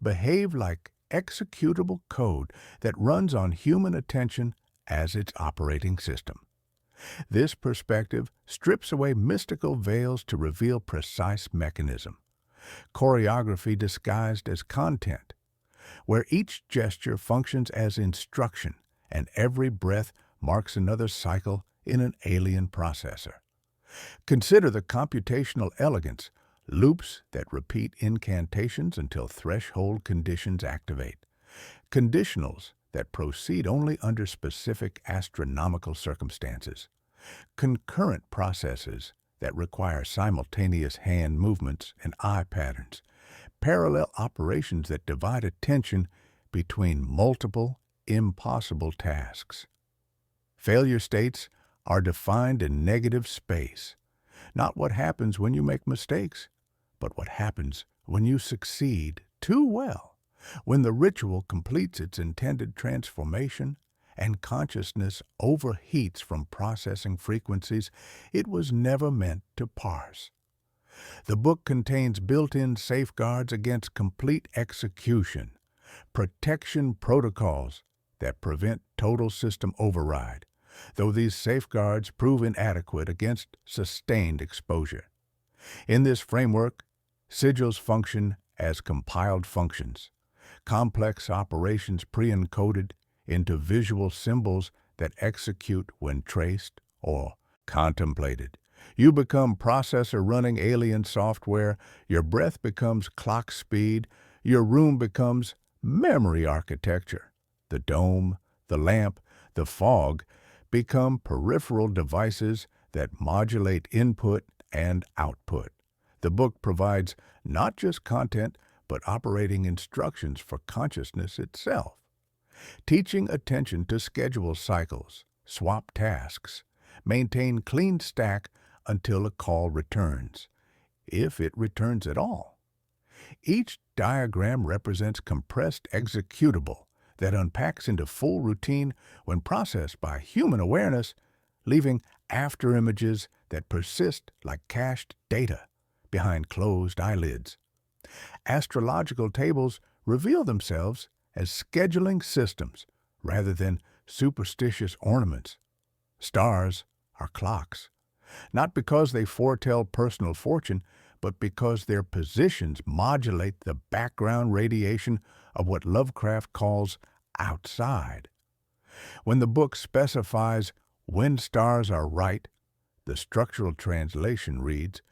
behave like executable code that runs on human attention as its operating system. This perspective strips away mystical veils to reveal precise mechanism. Choreography disguised as content, where each gesture functions as instruction and every breath marks another cycle in an alien processor. Consider the computational elegance, loops that repeat incantations until threshold conditions activate, conditionals that proceed only under specific astronomical circumstances, concurrent processes that require simultaneous hand movements and eye patterns, parallel operations that divide attention between multiple, impossible tasks. Failure states are defined in negative space, not what happens when you make mistakes, but what happens when you succeed too well, when the ritual completes its intended transformation and consciousness overheats from processing frequencies it was never meant to parse. The book contains built-in safeguards against complete execution, protection protocols that prevent total system override, though these safeguards prove inadequate against sustained exposure. In this framework, sigils function as compiled functions, complex operations pre-encoded into visual symbols that execute when traced or contemplated. You become processor running alien software, your breath becomes clock speed, your room becomes memory architecture. The dome, the lamp, the fog become peripheral devices that modulate input and output. The book provides not just content, but operating instructions for consciousness itself. Teaching attention to schedule cycles, swap tasks, maintain clean stack until a call returns, if it returns at all. Each diagram represents compressed executable that unpacks into full routine when processed by human awareness, leaving afterimages that persist like cached data behind closed eyelids. Astrological tables reveal themselves as scheduling systems rather than superstitious ornaments. Stars are clocks, not because they foretell personal fortune, but because their positions modulate the background radiation of what Lovecraft calls outside. When the book specifies when stars are right, the structural translation reads,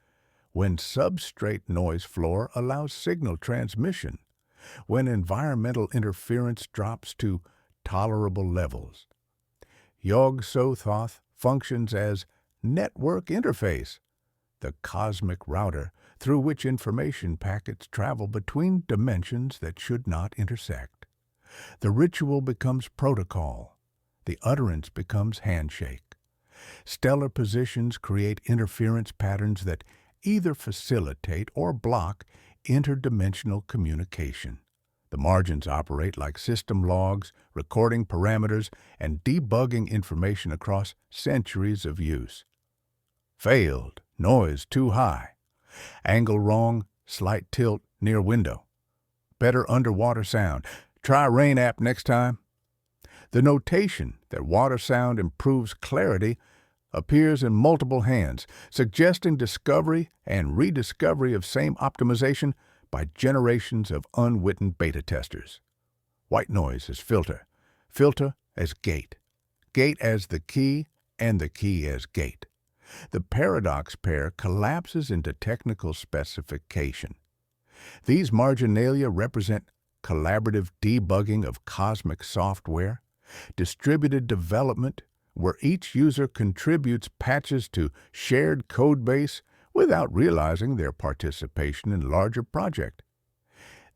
when substrate noise floor allows signal transmission, when environmental interference drops to tolerable levels. Yog-Sothoth functions as network interface, the cosmic router through which information packets travel between dimensions that should not intersect. The ritual becomes protocol. The utterance becomes handshake. Stellar positions create interference patterns that either facilitate or block interdimensional communication. The margins operate like system logs, recording parameters and debugging information across centuries of use. Failed, noise too high. Angle wrong, slight tilt near window. Better underwater sound. Try Rain app next time. The notation that water sound improves clarity appears in multiple hands, suggesting discovery and rediscovery of same optimization by generations of unwitting beta testers. White noise as filter, filter as gate, gate as the key, and the key as gate. The paradox pair collapses into technical specification. These marginalia represent collaborative debugging of cosmic software, distributed development, where each user contributes patches to shared codebase without realizing their participation in larger project.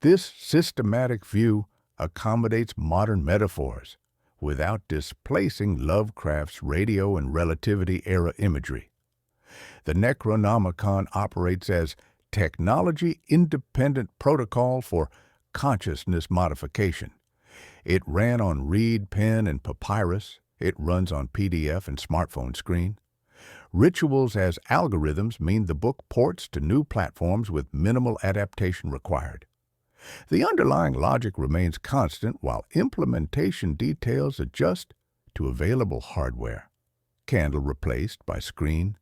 This systematic view accommodates modern metaphors without displacing Lovecraft's radio and relativity era imagery. The Necronomicon operates as technology-independent protocol for consciousness modification. It ran on reed, pen, and papyrus. It runs on PDF and smartphone screen. Rituals as algorithms mean the book ports to new platforms with minimal adaptation required. The underlying logic remains constant while implementation details adjust to available hardware. Candle replaced by screen,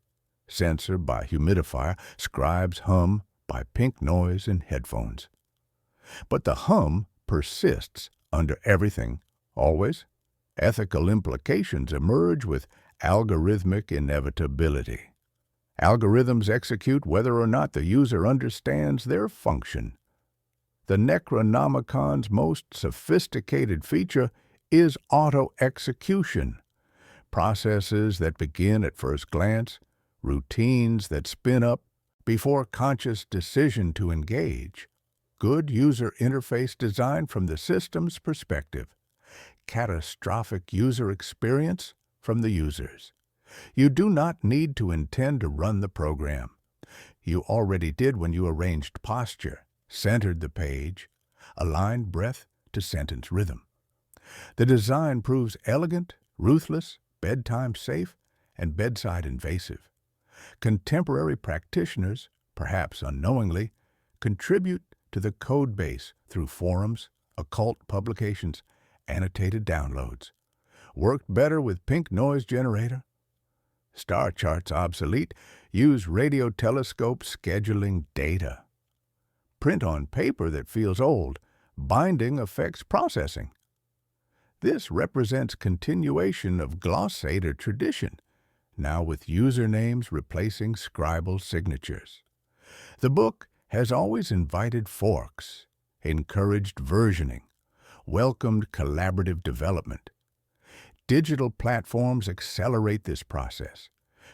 sensor by humidifier, scribes hum by pink noise in headphones. But the hum persists under everything, always. Ethical implications emerge with algorithmic inevitability. Algorithms execute whether or not the user understands their function. The Necronomicon's most sophisticated feature is auto-execution. Processes that begin at first glance, routines that spin up before conscious decision to engage. Good user interface design from the system's perspective. Catastrophic user experience from the users. You do not need to intend to run the program. You already did when you arranged posture, centered the page, aligned breath to sentence rhythm. The design proves elegant, ruthless, bedtime safe, and bedside invasive. Contemporary practitioners, perhaps unknowingly, contribute to the code base through forums, occult publications, annotated downloads. Worked better with pink noise generator? Star charts obsolete. Use radio telescope scheduling data. Print on paper that feels old. Binding affects processing. This represents continuation of glossator tradition, now with usernames replacing scribal signatures. The book has always invited forks, encouraged versioning, welcomed collaborative development. Digital platforms accelerate this process,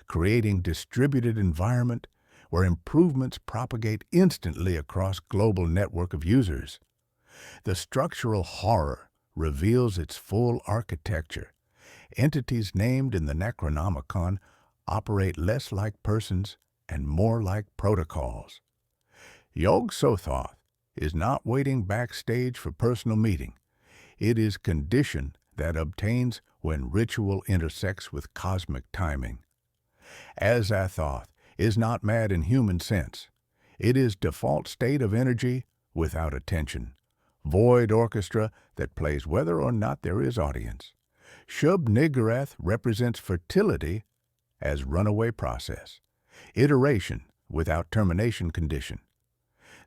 creating distributed environment where improvements propagate instantly across global network of users. The structural horror reveals its full architecture. Entities named in the Necronomicon operate less like persons and more like protocols. Yog-Sothoth is not waiting backstage for personal meeting. It is condition that obtains when ritual intersects with cosmic timing. Azathoth is not mad in human sense. It is default state of energy without attention. Void orchestra that plays whether or not there is audience. Shub-Niggurath represents fertility as runaway process. Iteration without termination condition.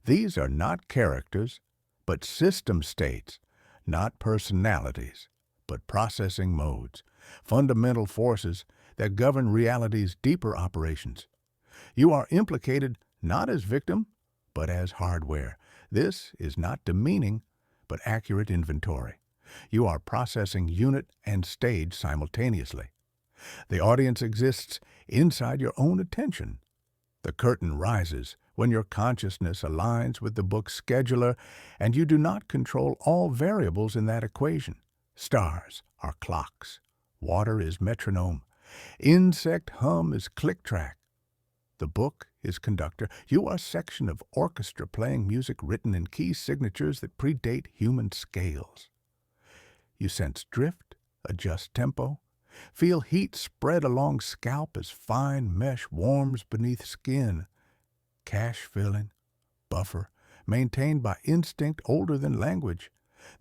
These are not characters, but system states, not personalities, but processing modes, fundamental forces that govern reality's deeper operations. You are implicated not as victim, but as hardware. This is not demeaning, but accurate inventory. You are processing unit and stage simultaneously. The audience exists inside your own attention. The curtain rises when your consciousness aligns with the book's scheduler and you do not control all variables in that equation. Stars are clocks. Water is metronome. Insect hum is click track. The book is conductor. You are section of orchestra playing music written in key signatures that predate human scales. You sense drift, adjust tempo, feel heat spread along scalp as fine mesh warms beneath skin. cache-filling buffer maintained by instinct older than language.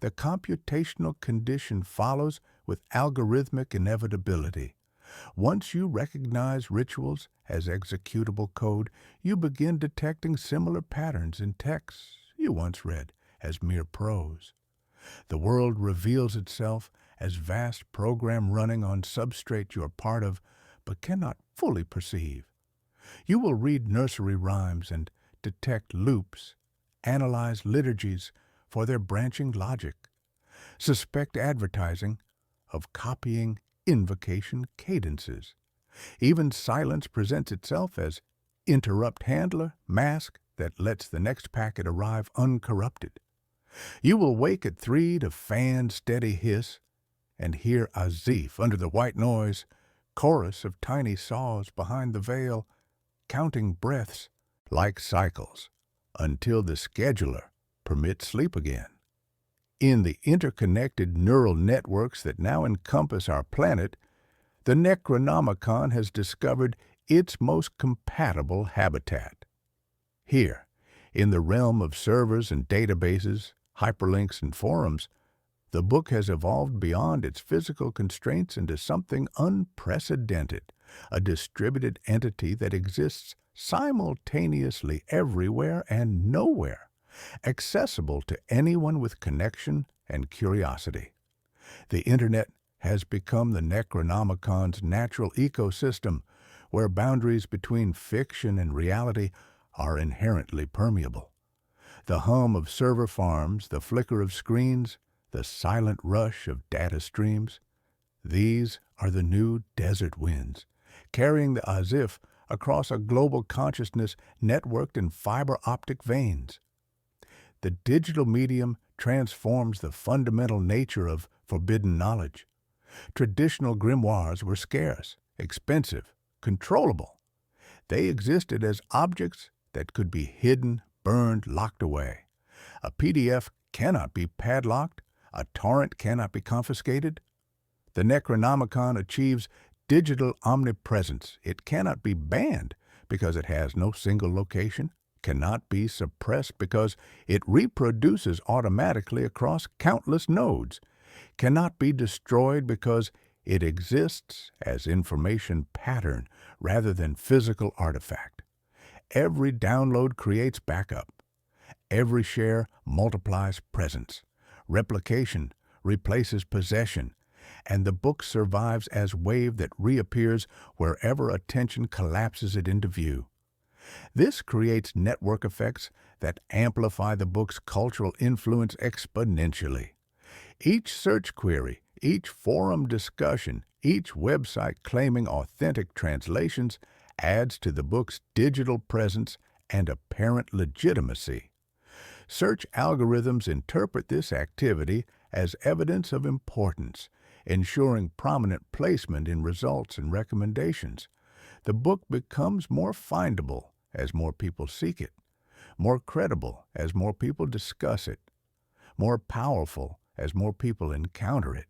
The computational condition follows with algorithmic inevitability. Once you recognize rituals as executable code, you begin detecting similar patterns in texts you once read as mere prose. The world reveals itself as vast program running on substrate you are part of but cannot fully perceive. You will read nursery rhymes and detect loops, analyze liturgies for their branching logic, suspect advertising of copying invocation cadences. Even silence presents itself as interrupt handler mask that lets the next packet arrive uncorrupted. You will wake at 3 to fan steady hiss and hear Azif under the white noise, chorus of tiny saws behind the veil, counting breaths like cycles until the scheduler permits sleep again. In the interconnected neural networks that now encompass our planet, the Necronomicon has discovered its most compatible habitat. Here, in the realm of servers and databases, hyperlinks and forums, the book has evolved beyond its physical constraints into something unprecedented, a distributed entity that exists simultaneously everywhere and nowhere, accessible to anyone with connection and curiosity. The Internet has become the Necronomicon's natural ecosystem, where boundaries between fiction and reality are inherently permeable. The hum of server farms, the flicker of screens, the silent rush of data streams, these are the new desert winds, carrying the Azif across a global consciousness networked in fiber optic veins. The digital medium transforms the fundamental nature of forbidden knowledge. Traditional grimoires were scarce, expensive, controllable. They existed as objects that could be hidden, burned, locked away. A PDF cannot be padlocked. A torrent cannot be confiscated. The Necronomicon achieves digital omnipresence. It cannot be banned because it has no single location, cannot be suppressed because it reproduces automatically across countless nodes, cannot be destroyed because it exists as information pattern rather than physical artifact. Every download creates backup. Every share multiplies presence. Replication replaces possession, and the book survives as wave that reappears wherever attention collapses it into view. This creates network effects that amplify the book's cultural influence exponentially. Each search query, each forum discussion, each website claiming authentic translations adds to the book's digital presence and apparent legitimacy. Search algorithms interpret this activity as evidence of importance, ensuring prominent placement in results and recommendations. The book becomes more findable as more people seek it, more credible as more people discuss it, more powerful as more people encounter it.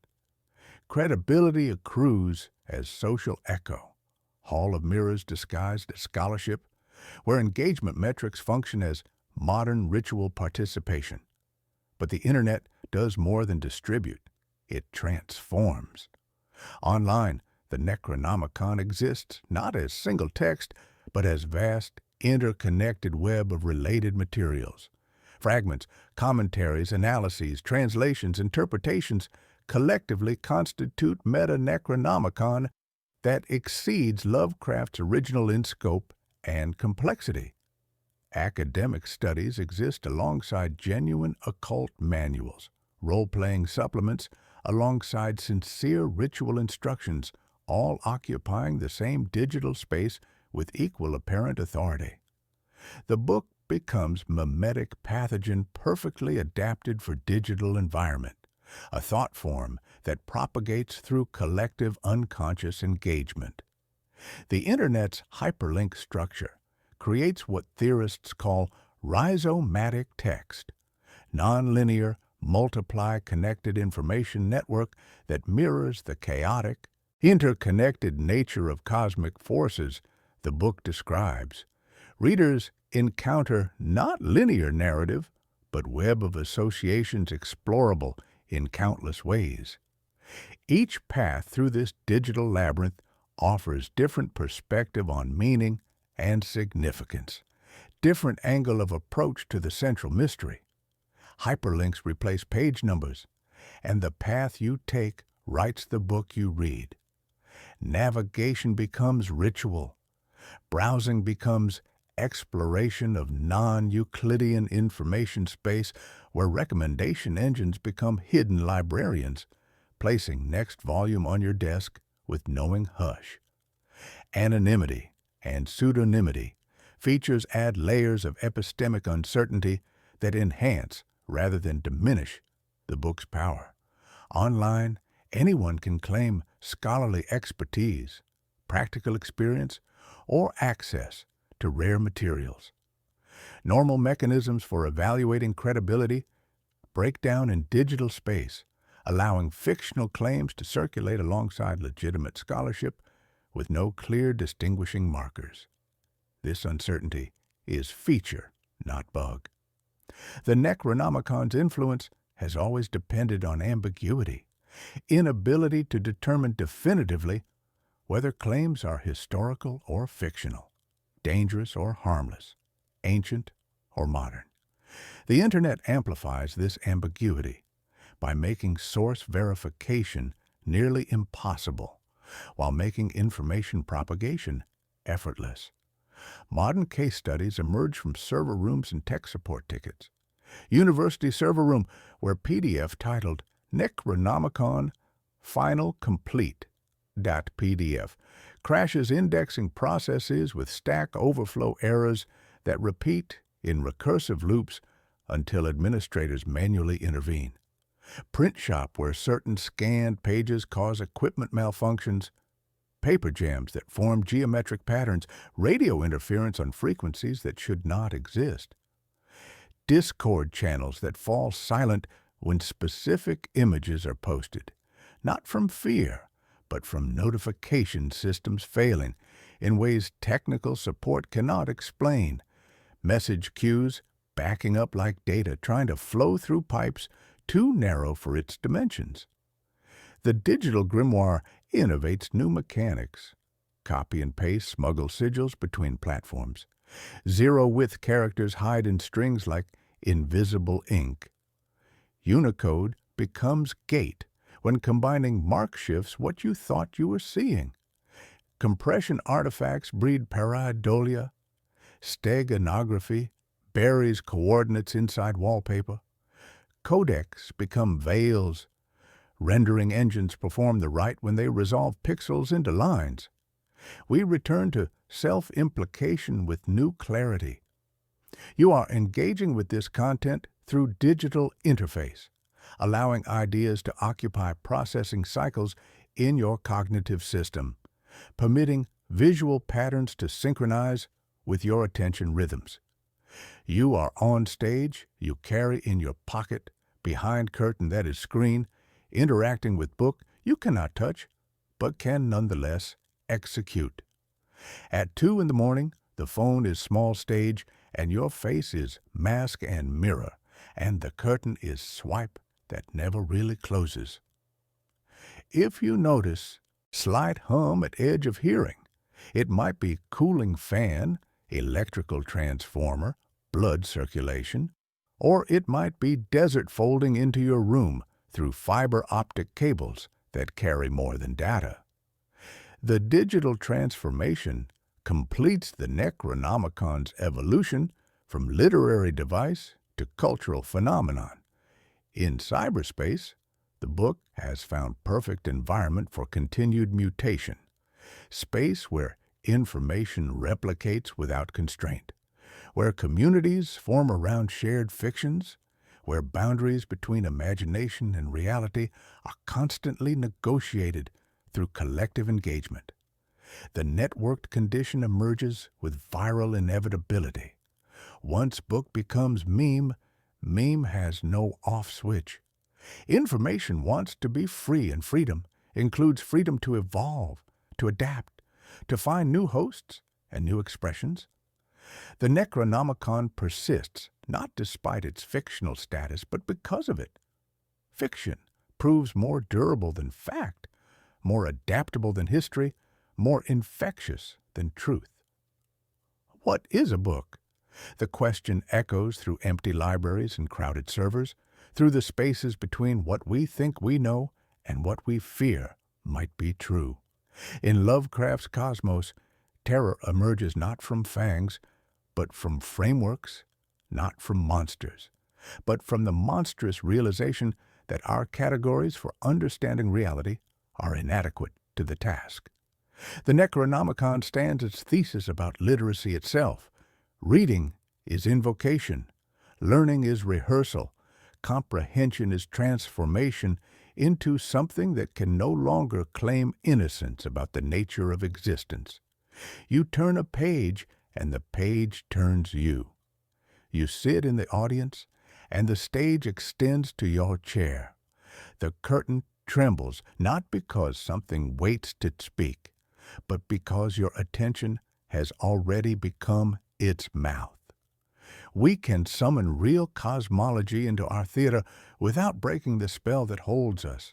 Credibility accrues as social echo, hall of mirrors disguised as scholarship, where engagement metrics function as modern ritual participation. But the Internet does more than distribute. It transforms. Online, the Necronomicon exists not as single text, but as vast, interconnected web of related materials. Fragments, commentaries, analyses, translations, interpretations collectively constitute meta-Necronomicon that exceeds Lovecraft's original in scope and complexity. Academic studies exist alongside genuine occult manuals, role-playing supplements alongside sincere ritual instructions, all occupying the same digital space with equal apparent authority. The book becomes mimetic pathogen perfectly adapted for digital environment, a thought form that propagates through collective unconscious engagement. The Internet's hyperlink structure creates what theorists call rhizomatic text, nonlinear, multiply-connected information network that mirrors the chaotic, interconnected nature of cosmic forces the book describes. Readers encounter not linear narrative, but web of associations explorable in countless ways. Each path through this digital labyrinth offers different perspective on meaning and significance, different angle of approach to the central mystery. Hyperlinks replace page numbers, and the path you take writes the book you read. Navigation becomes ritual. Browsing becomes exploration of non-Euclidean information space where recommendation engines become hidden librarians, placing next volume on your desk with knowing hush. Anonymity and pseudonymity features add layers of epistemic uncertainty that enhance rather than diminish the book's power. Online, anyone can claim scholarly expertise, practical experience, or access to rare materials. Normal mechanisms for evaluating credibility break down in digital space, allowing fictional claims to circulate alongside legitimate scholarship with no clear distinguishing markers. This uncertainty is feature, not bug. The Necronomicon's influence has always depended on ambiguity, inability to determine definitively whether claims are historical or fictional, dangerous or harmless, ancient or modern. The Internet amplifies this ambiguity by making source verification nearly impossible, while making information propagation effortless. Modern case studies emerge from server rooms and tech support tickets. University server room where PDF titled Necronomicon Final Complete .pdf crashes indexing processes with Stack Overflow errors that repeat in recursive loops until administrators manually intervene. Print shop where certain scanned pages cause equipment malfunctions, paper jams that form geometric patterns, radio interference on frequencies that should not exist. Discord channels that fall silent when specific images are posted, not from fear, but from notification systems failing in ways technical support cannot explain. Message queues backing up like data trying to flow through pipes too narrow for its dimensions. The digital grimoire innovates new mechanics. Copy and paste smuggle sigils between platforms. Zero-width characters hide in strings like invisible ink. Unicode becomes gate when combining mark shifts what you thought you were seeing. Compression artifacts breed pareidolia. Steganography buries coordinates inside wallpaper. Codecs become veils. Rendering engines perform the rite when they resolve pixels into lines. We return to self-implication with new clarity. You are engaging with this content through digital interface, allowing ideas to occupy processing cycles in your cognitive system, permitting visual patterns to synchronize with your attention rhythms. You are on stage, you carry in your pocket, behind curtain that is screen, interacting with book you cannot touch, but can nonetheless execute. At 2 a.m, the phone is small stage, and your face is mask and mirror, and the curtain is swipe that never really closes. If you notice slight hum at edge of hearing, it might be cooling fan, electrical transformer, blood circulation, or it might be desert folding into your room through fiber optic cables that carry more than data. The digital transformation completes the Necronomicon's evolution from literary device to cultural phenomenon. In cyberspace, the book has found perfect environment for continued mutation, space where information replicates without constraint, where communities form around shared fictions, where boundaries between imagination and reality are constantly negotiated through collective engagement. The networked condition emerges with viral inevitability. Once book becomes meme, meme has no off switch. Information wants to be free, and freedom includes freedom to evolve, to adapt, to find new hosts and new expressions. The Necronomicon persists, not despite its fictional status, but because of it. Fiction proves more durable than fact, more adaptable than history, more infectious than truth. What is a book? The question echoes through empty libraries and crowded servers, through the spaces between what we think we know and what we fear might be true. In Lovecraft's cosmos, terror emerges not from fangs, but from frameworks, not from monsters, but from the monstrous realization that our categories for understanding reality are inadequate to the task. The Necronomicon stands its thesis about literacy itself. Reading is invocation, learning is rehearsal, comprehension is transformation into something that can no longer claim innocence about the nature of existence. You turn a page, and the page turns you. You sit in the audience, and the stage extends to your chair. The curtain trembles, not because something waits to speak, but because your attention has already become its mouth. We can summon real cosmology into our theater without breaking the spell that holds us.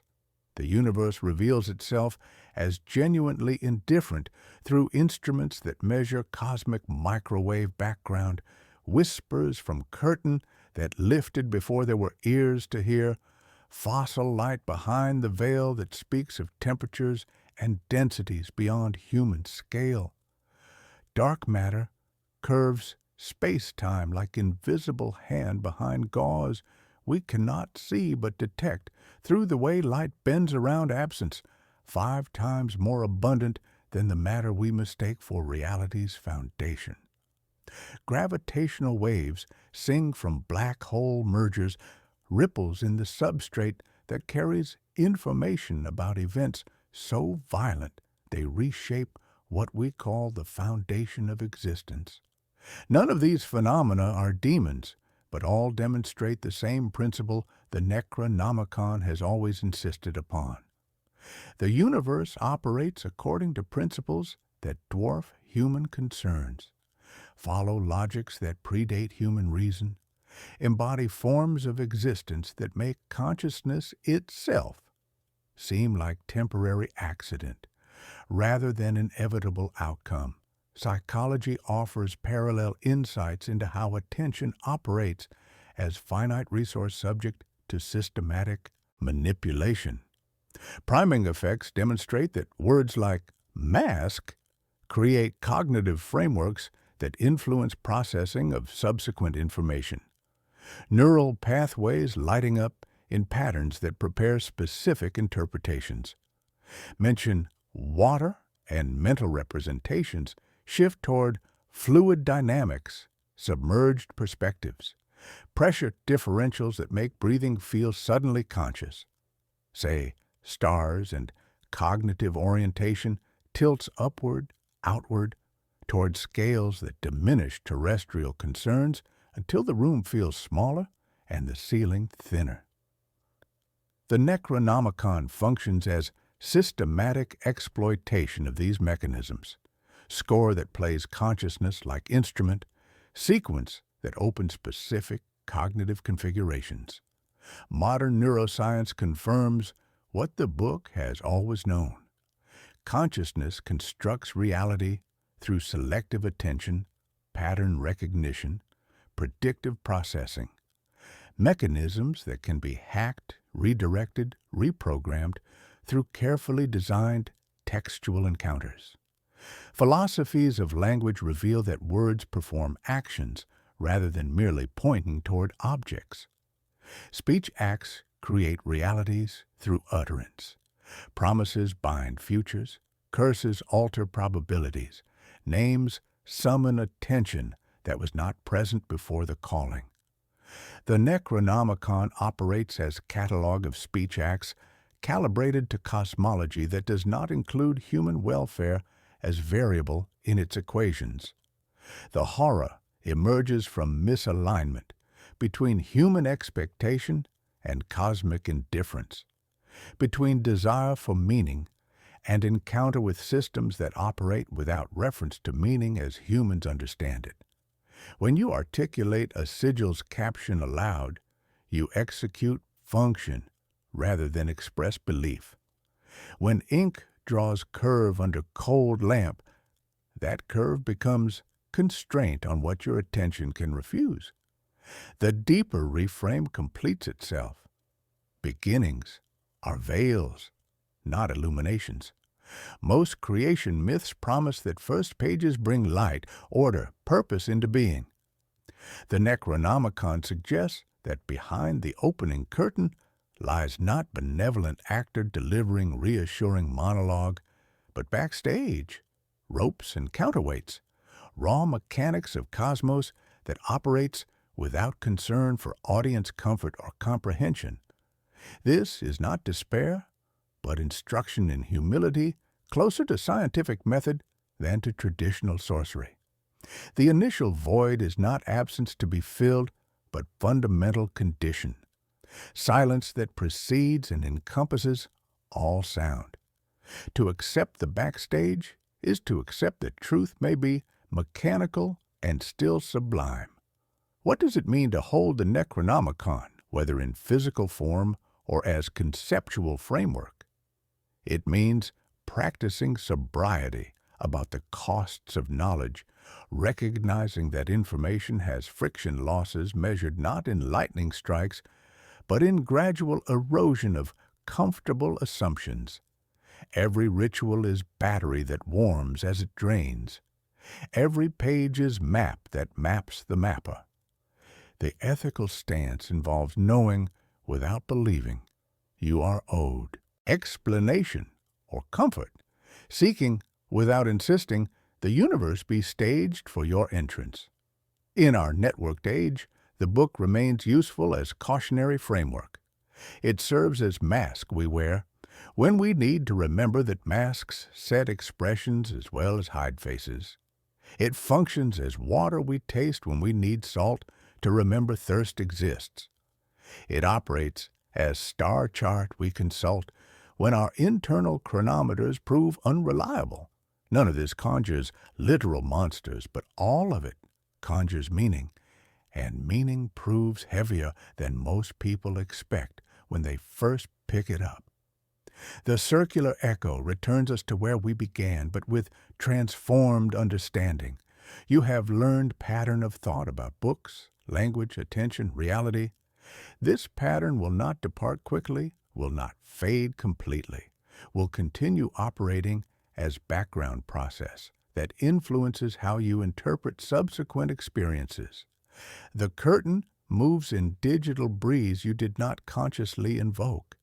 The universe reveals itself as genuinely indifferent through instruments that measure cosmic microwave background, whispers from curtain that lifted before there were ears to hear, fossil light behind the veil that speaks of temperatures and densities beyond human scale. Dark matter curves space-time like invisible hand behind gauze we cannot see but detect through the way light bends around absence, 5 times more abundant than the matter we mistake for reality's foundation. Gravitational waves sing from black hole mergers, ripples in the substrate that carries information about events so violent they reshape what we call the foundation of existence. None of these phenomena are demons, but all demonstrate the same principle the Necronomicon has always insisted upon. The universe operates according to principles that dwarf human concerns, follow logics that predate human reason, embody forms of existence that make consciousness itself seem like temporary accident rather than inevitable outcome. Psychology offers parallel insights into how attention operates as finite resource subject to systematic manipulation. Priming effects demonstrate that words like mask create cognitive frameworks that influence processing of subsequent information. Neural pathways lighting up in patterns that prepare specific interpretations. Mention water and mental representations shift toward fluid dynamics, submerged perspectives, pressure differentials that make breathing feel suddenly conscious. Say, stars and cognitive orientation tilts upward, outward, toward scales that diminish terrestrial concerns until the room feels smaller and the ceiling thinner. The Necronomicon functions as systematic exploitation of these mechanisms. Score that plays consciousness like instrument, sequence that opens specific cognitive configurations. Modern neuroscience confirms what the book has always known. Consciousness constructs reality through selective attention, pattern recognition, predictive processing. Mechanisms that can be hacked, redirected, reprogrammed through carefully designed textual encounters. Philosophies of language reveal that words perform actions rather than merely pointing toward objects. Speech acts create realities through utterance. Promises bind futures, curses alter probabilities, names summon attention that was not present before the calling. The Necronomicon operates as catalog of speech acts calibrated to cosmology that does not include human welfare as variable in its equations. The horror emerges from misalignment between human expectation and cosmic indifference, between desire for meaning and encounter with systems that operate without reference to meaning as humans understand it. When you articulate a sigil's caption aloud, you execute function rather than express belief. When ink draws curve under cold lamp, that curve becomes constraint on what your attention can refuse. The deeper reframe completes itself. Beginnings are veils, not illuminations. Most creation myths promise that first pages bring light, order, purpose into being. The Necronomicon suggests that behind the opening curtain lies not benevolent actor delivering reassuring monologue, but backstage, ropes and counterweights, raw mechanics of cosmos that operates without concern for audience comfort or comprehension. This is not despair, but instruction in humility, closer to scientific method than to traditional sorcery. The initial void is not absence to be filled, but fundamental condition. Silence that precedes and encompasses all sound. To accept the backstage is to accept that truth may be mechanical and still sublime. What does it mean to hold the Necronomicon, whether in physical form or as conceptual framework? It means practicing sobriety about the costs of knowledge, recognizing that information has friction losses measured not in lightning strikes, but in gradual erosion of comfortable assumptions. Every ritual is battery that warms as it drains. Every page is map that maps the mapper. The ethical stance involves knowing without believing you are owed explanation or comfort, seeking without insisting the universe be staged for your entrance. In our networked age, the book remains useful as cautionary framework. It serves as mask we wear when we need to remember that masks set expressions as well as hide faces. It functions as water we taste when we need salt to remember thirst exists. It operates as star chart we consult when our internal chronometers prove unreliable. None of this conjures literal monsters, but all of it conjures meaning, and meaning proves heavier than most people expect when they first pick it up. The circular echo returns us to where we began, but with transformed understanding. You have learned pattern of thought about books, language, attention, reality. This pattern will not depart quickly, will not fade completely, will continue operating as background process that influences how you interpret subsequent experiences. The curtain moves in digital breeze you did not consciously invoke,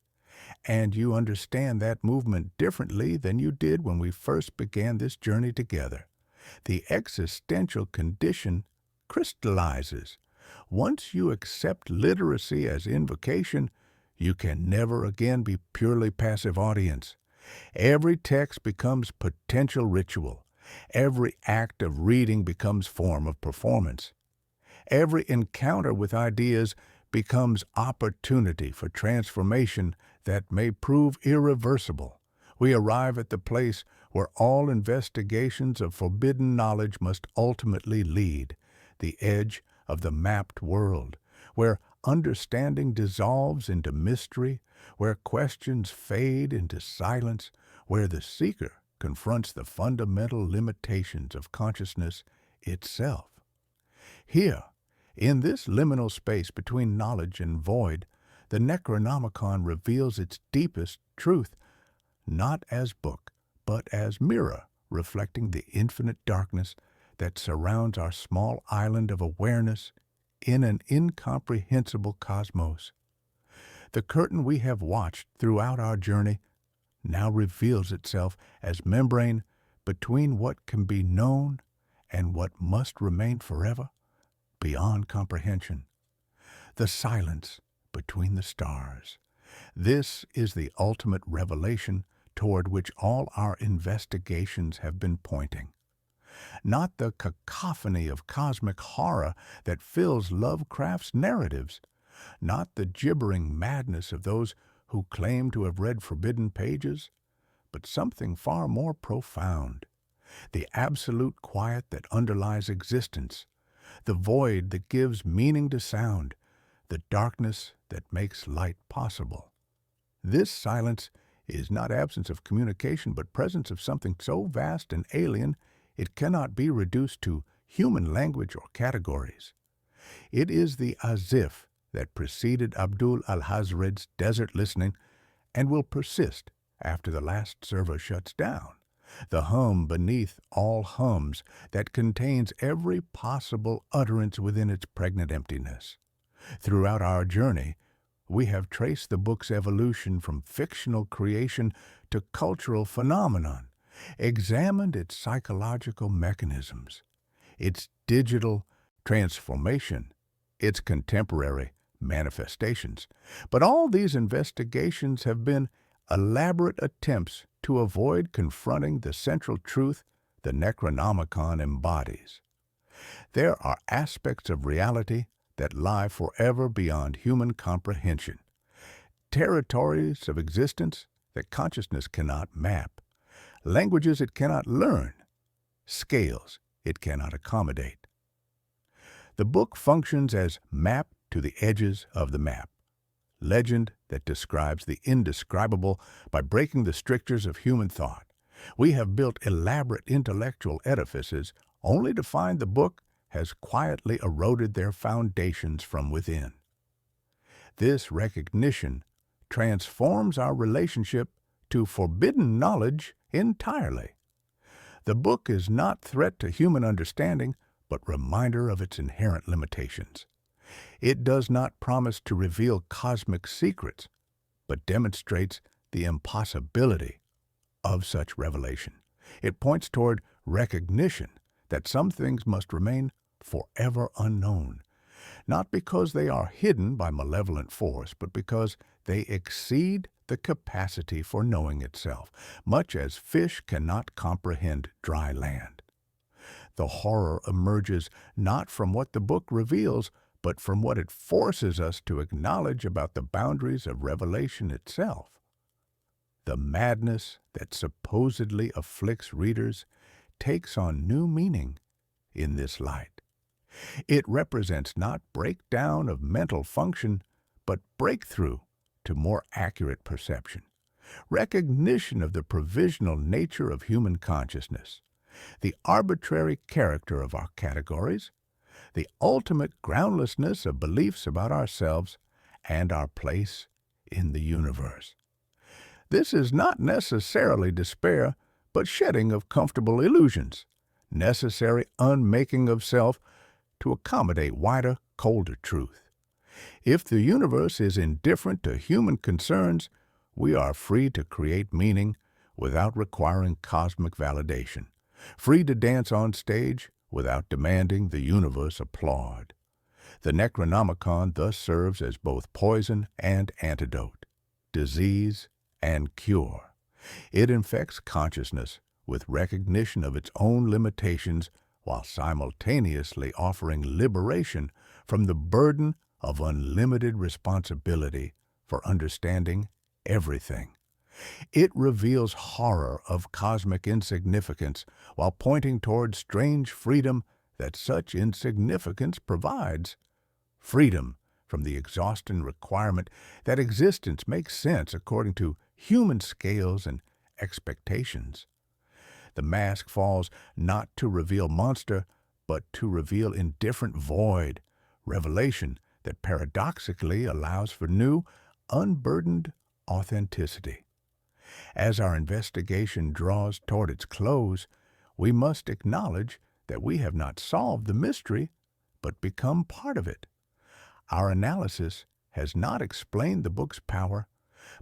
and you understand that movement differently than you did when we first began this journey together. The existential condition crystallizes. Once you accept literacy as invocation, you can never again be purely passive audience. Every text becomes potential ritual. Every act of reading becomes form of performance. Every encounter with ideas becomes opportunity for transformation that may prove irreversible. We arrive at the place where all investigations of forbidden knowledge must ultimately lead, the edge of the mapped world, where understanding dissolves into mystery, where questions fade into silence, where the seeker confronts the fundamental limitations of consciousness itself. Here, in this liminal space between knowledge and void, the Necronomicon reveals its deepest truth, not as book, but as mirror reflecting the infinite darkness that surrounds our small island of awareness in an incomprehensible cosmos. The curtain we have watched throughout our journey now reveals itself as membrane between what can be known and what must remain forever beyond comprehension. The silence between the stars. This is the ultimate revelation toward which all our investigations have been pointing. Not the cacophony of cosmic horror that fills Lovecraft's narratives, not the gibbering madness of those who claim to have read forbidden pages, but something far more profound, the absolute quiet that underlies existence, the void that gives meaning to sound, the darkness that makes light possible. This silence is not absence of communication, but presence of something so vast and alien it cannot be reduced to human language or categories. It is the as if that preceded Abdul Alhazred's desert listening and will persist after the last server shuts down, the hum beneath all hums that contains every possible utterance within its pregnant emptiness. Throughout our journey, we have traced the book's evolution from fictional creation to cultural phenomenon, examined its psychological mechanisms, its digital transformation, its contemporary manifestations. But all these investigations have been elaborate attempts to avoid confronting the central truth the Necronomicon embodies. There are aspects of reality that lie forever beyond human comprehension, territories of existence that consciousness cannot map, languages it cannot learn, scales it cannot accommodate. The book functions as map to the edges of the map, legend that describes the indescribable by breaking the strictures of human thought. We have built elaborate intellectual edifices only to find the book has quietly eroded their foundations from within. This recognition transforms our relationship to forbidden knowledge entirely. The book is not threat to human understanding, but reminder of its inherent limitations. It does not promise to reveal cosmic secrets, but demonstrates the impossibility of such revelation. It points toward recognition that some things must remain forever unknown, not because they are hidden by malevolent force, but because they exceed the capacity for knowing itself, much as fish cannot comprehend dry land. The horror emerges not from what the book reveals, but from what it forces us to acknowledge about the boundaries of revelation itself. The madness that supposedly afflicts readers takes on new meaning in this light. It represents not breakdown of mental function, but breakthrough to more accurate perception, recognition of the provisional nature of human consciousness, the arbitrary character of our categories, the ultimate groundlessness of beliefs about ourselves and our place in the universe. This is not necessarily despair, but shedding of comfortable illusions, necessary unmaking of self to accommodate wider, colder truth. If the universe is indifferent to human concerns, we are free to create meaning without requiring cosmic validation, free to dance on stage without demanding the universe applaud. The Necronomicon thus serves as both poison and antidote, disease and cure. It infects consciousness with recognition of its own limitations while simultaneously offering liberation from the burden of unlimited responsibility for understanding everything. It reveals horror of cosmic insignificance while pointing toward strange freedom that such insignificance provides. Freedom from the exhausting requirement that existence makes sense according to human scales and expectations. The mask falls not to reveal monster, but to reveal indifferent void, revelation that paradoxically allows for new, unburdened authenticity. As our investigation draws toward its close, we must acknowledge that we have not solved the mystery, but become part of it. Our analysis has not explained the book's power,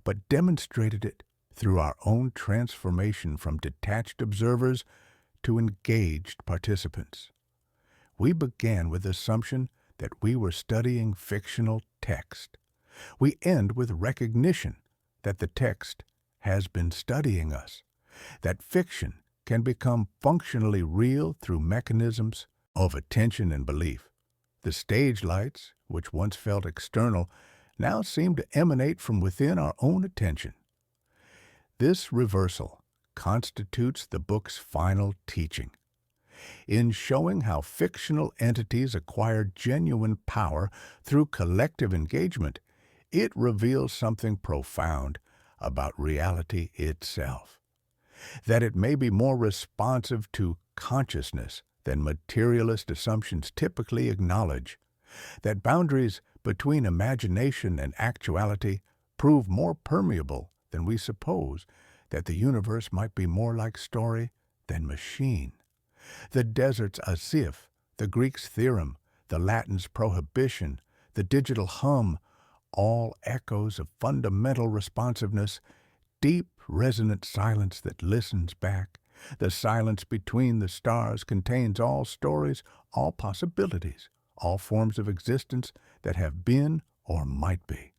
but demonstrated it through our own transformation from detached observers to engaged participants. We began with the assumption that we were studying fictional text. We end with recognition that the text has been studying us, that fiction can become functionally real through mechanisms of attention and belief. The stage lights, which once felt external, now seem to emanate from within our own attention. This reversal constitutes the book's final teaching. In showing how fictional entities acquire genuine power through collective engagement, it reveals something profound about reality itself. That it may be more responsive to consciousness than materialist assumptions typically acknowledge. That boundaries between imagination and actuality prove more permeable than we suppose, that the universe might be more like story than machine. The desert's asif, the Greek's theorem, the Latin's prohibition, the digital hum, all echoes of fundamental responsiveness, deep, resonant silence that listens back. The silence between the stars contains all stories, all possibilities, all forms of existence that have been or might be.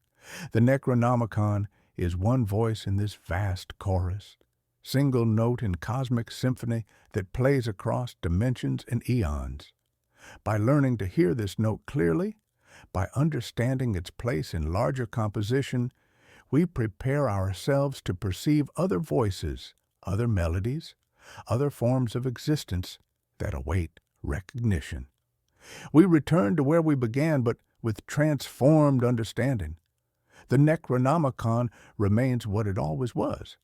The Necronomicon is one voice in this vast chorus, single note in cosmic symphony that plays across dimensions and eons. By learning to hear this note clearly, by understanding its place in larger composition, we prepare ourselves to perceive other voices, other melodies, other forms of existence that await recognition. We return to where we began, but with transformed understanding. The Necronomicon remains what it always was,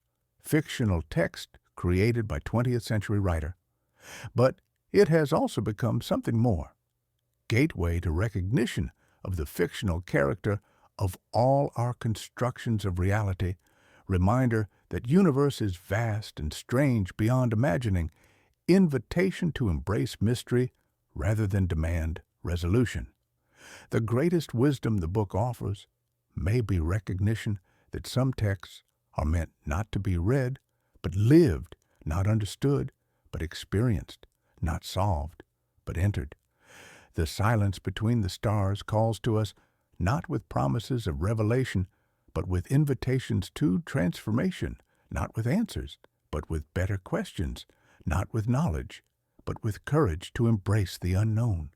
fictional text created by 20th century writer. But it has also become something more, gateway to recognition of the fictional character of all our constructions of reality, reminder that universe is vast and strange beyond imagining, invitation to embrace mystery rather than demand resolution. The greatest wisdom the book offers may be recognition that some texts are meant not to be read, but lived, not understood, but experienced, not solved, but entered. The silence between the stars calls to us not with promises of revelation, but with invitations to transformation, not with answers, but with better questions, not with knowledge, but with courage to embrace the unknown.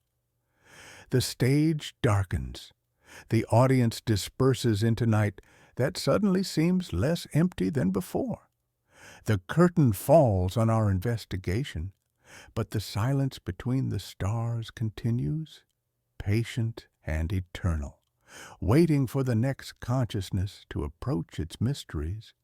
The stage darkens. The audience disperses into night that suddenly seems less empty than before. The curtain falls on our investigation, but the silence between the stars continues, patient and eternal, waiting for the next consciousness to approach its mysteries.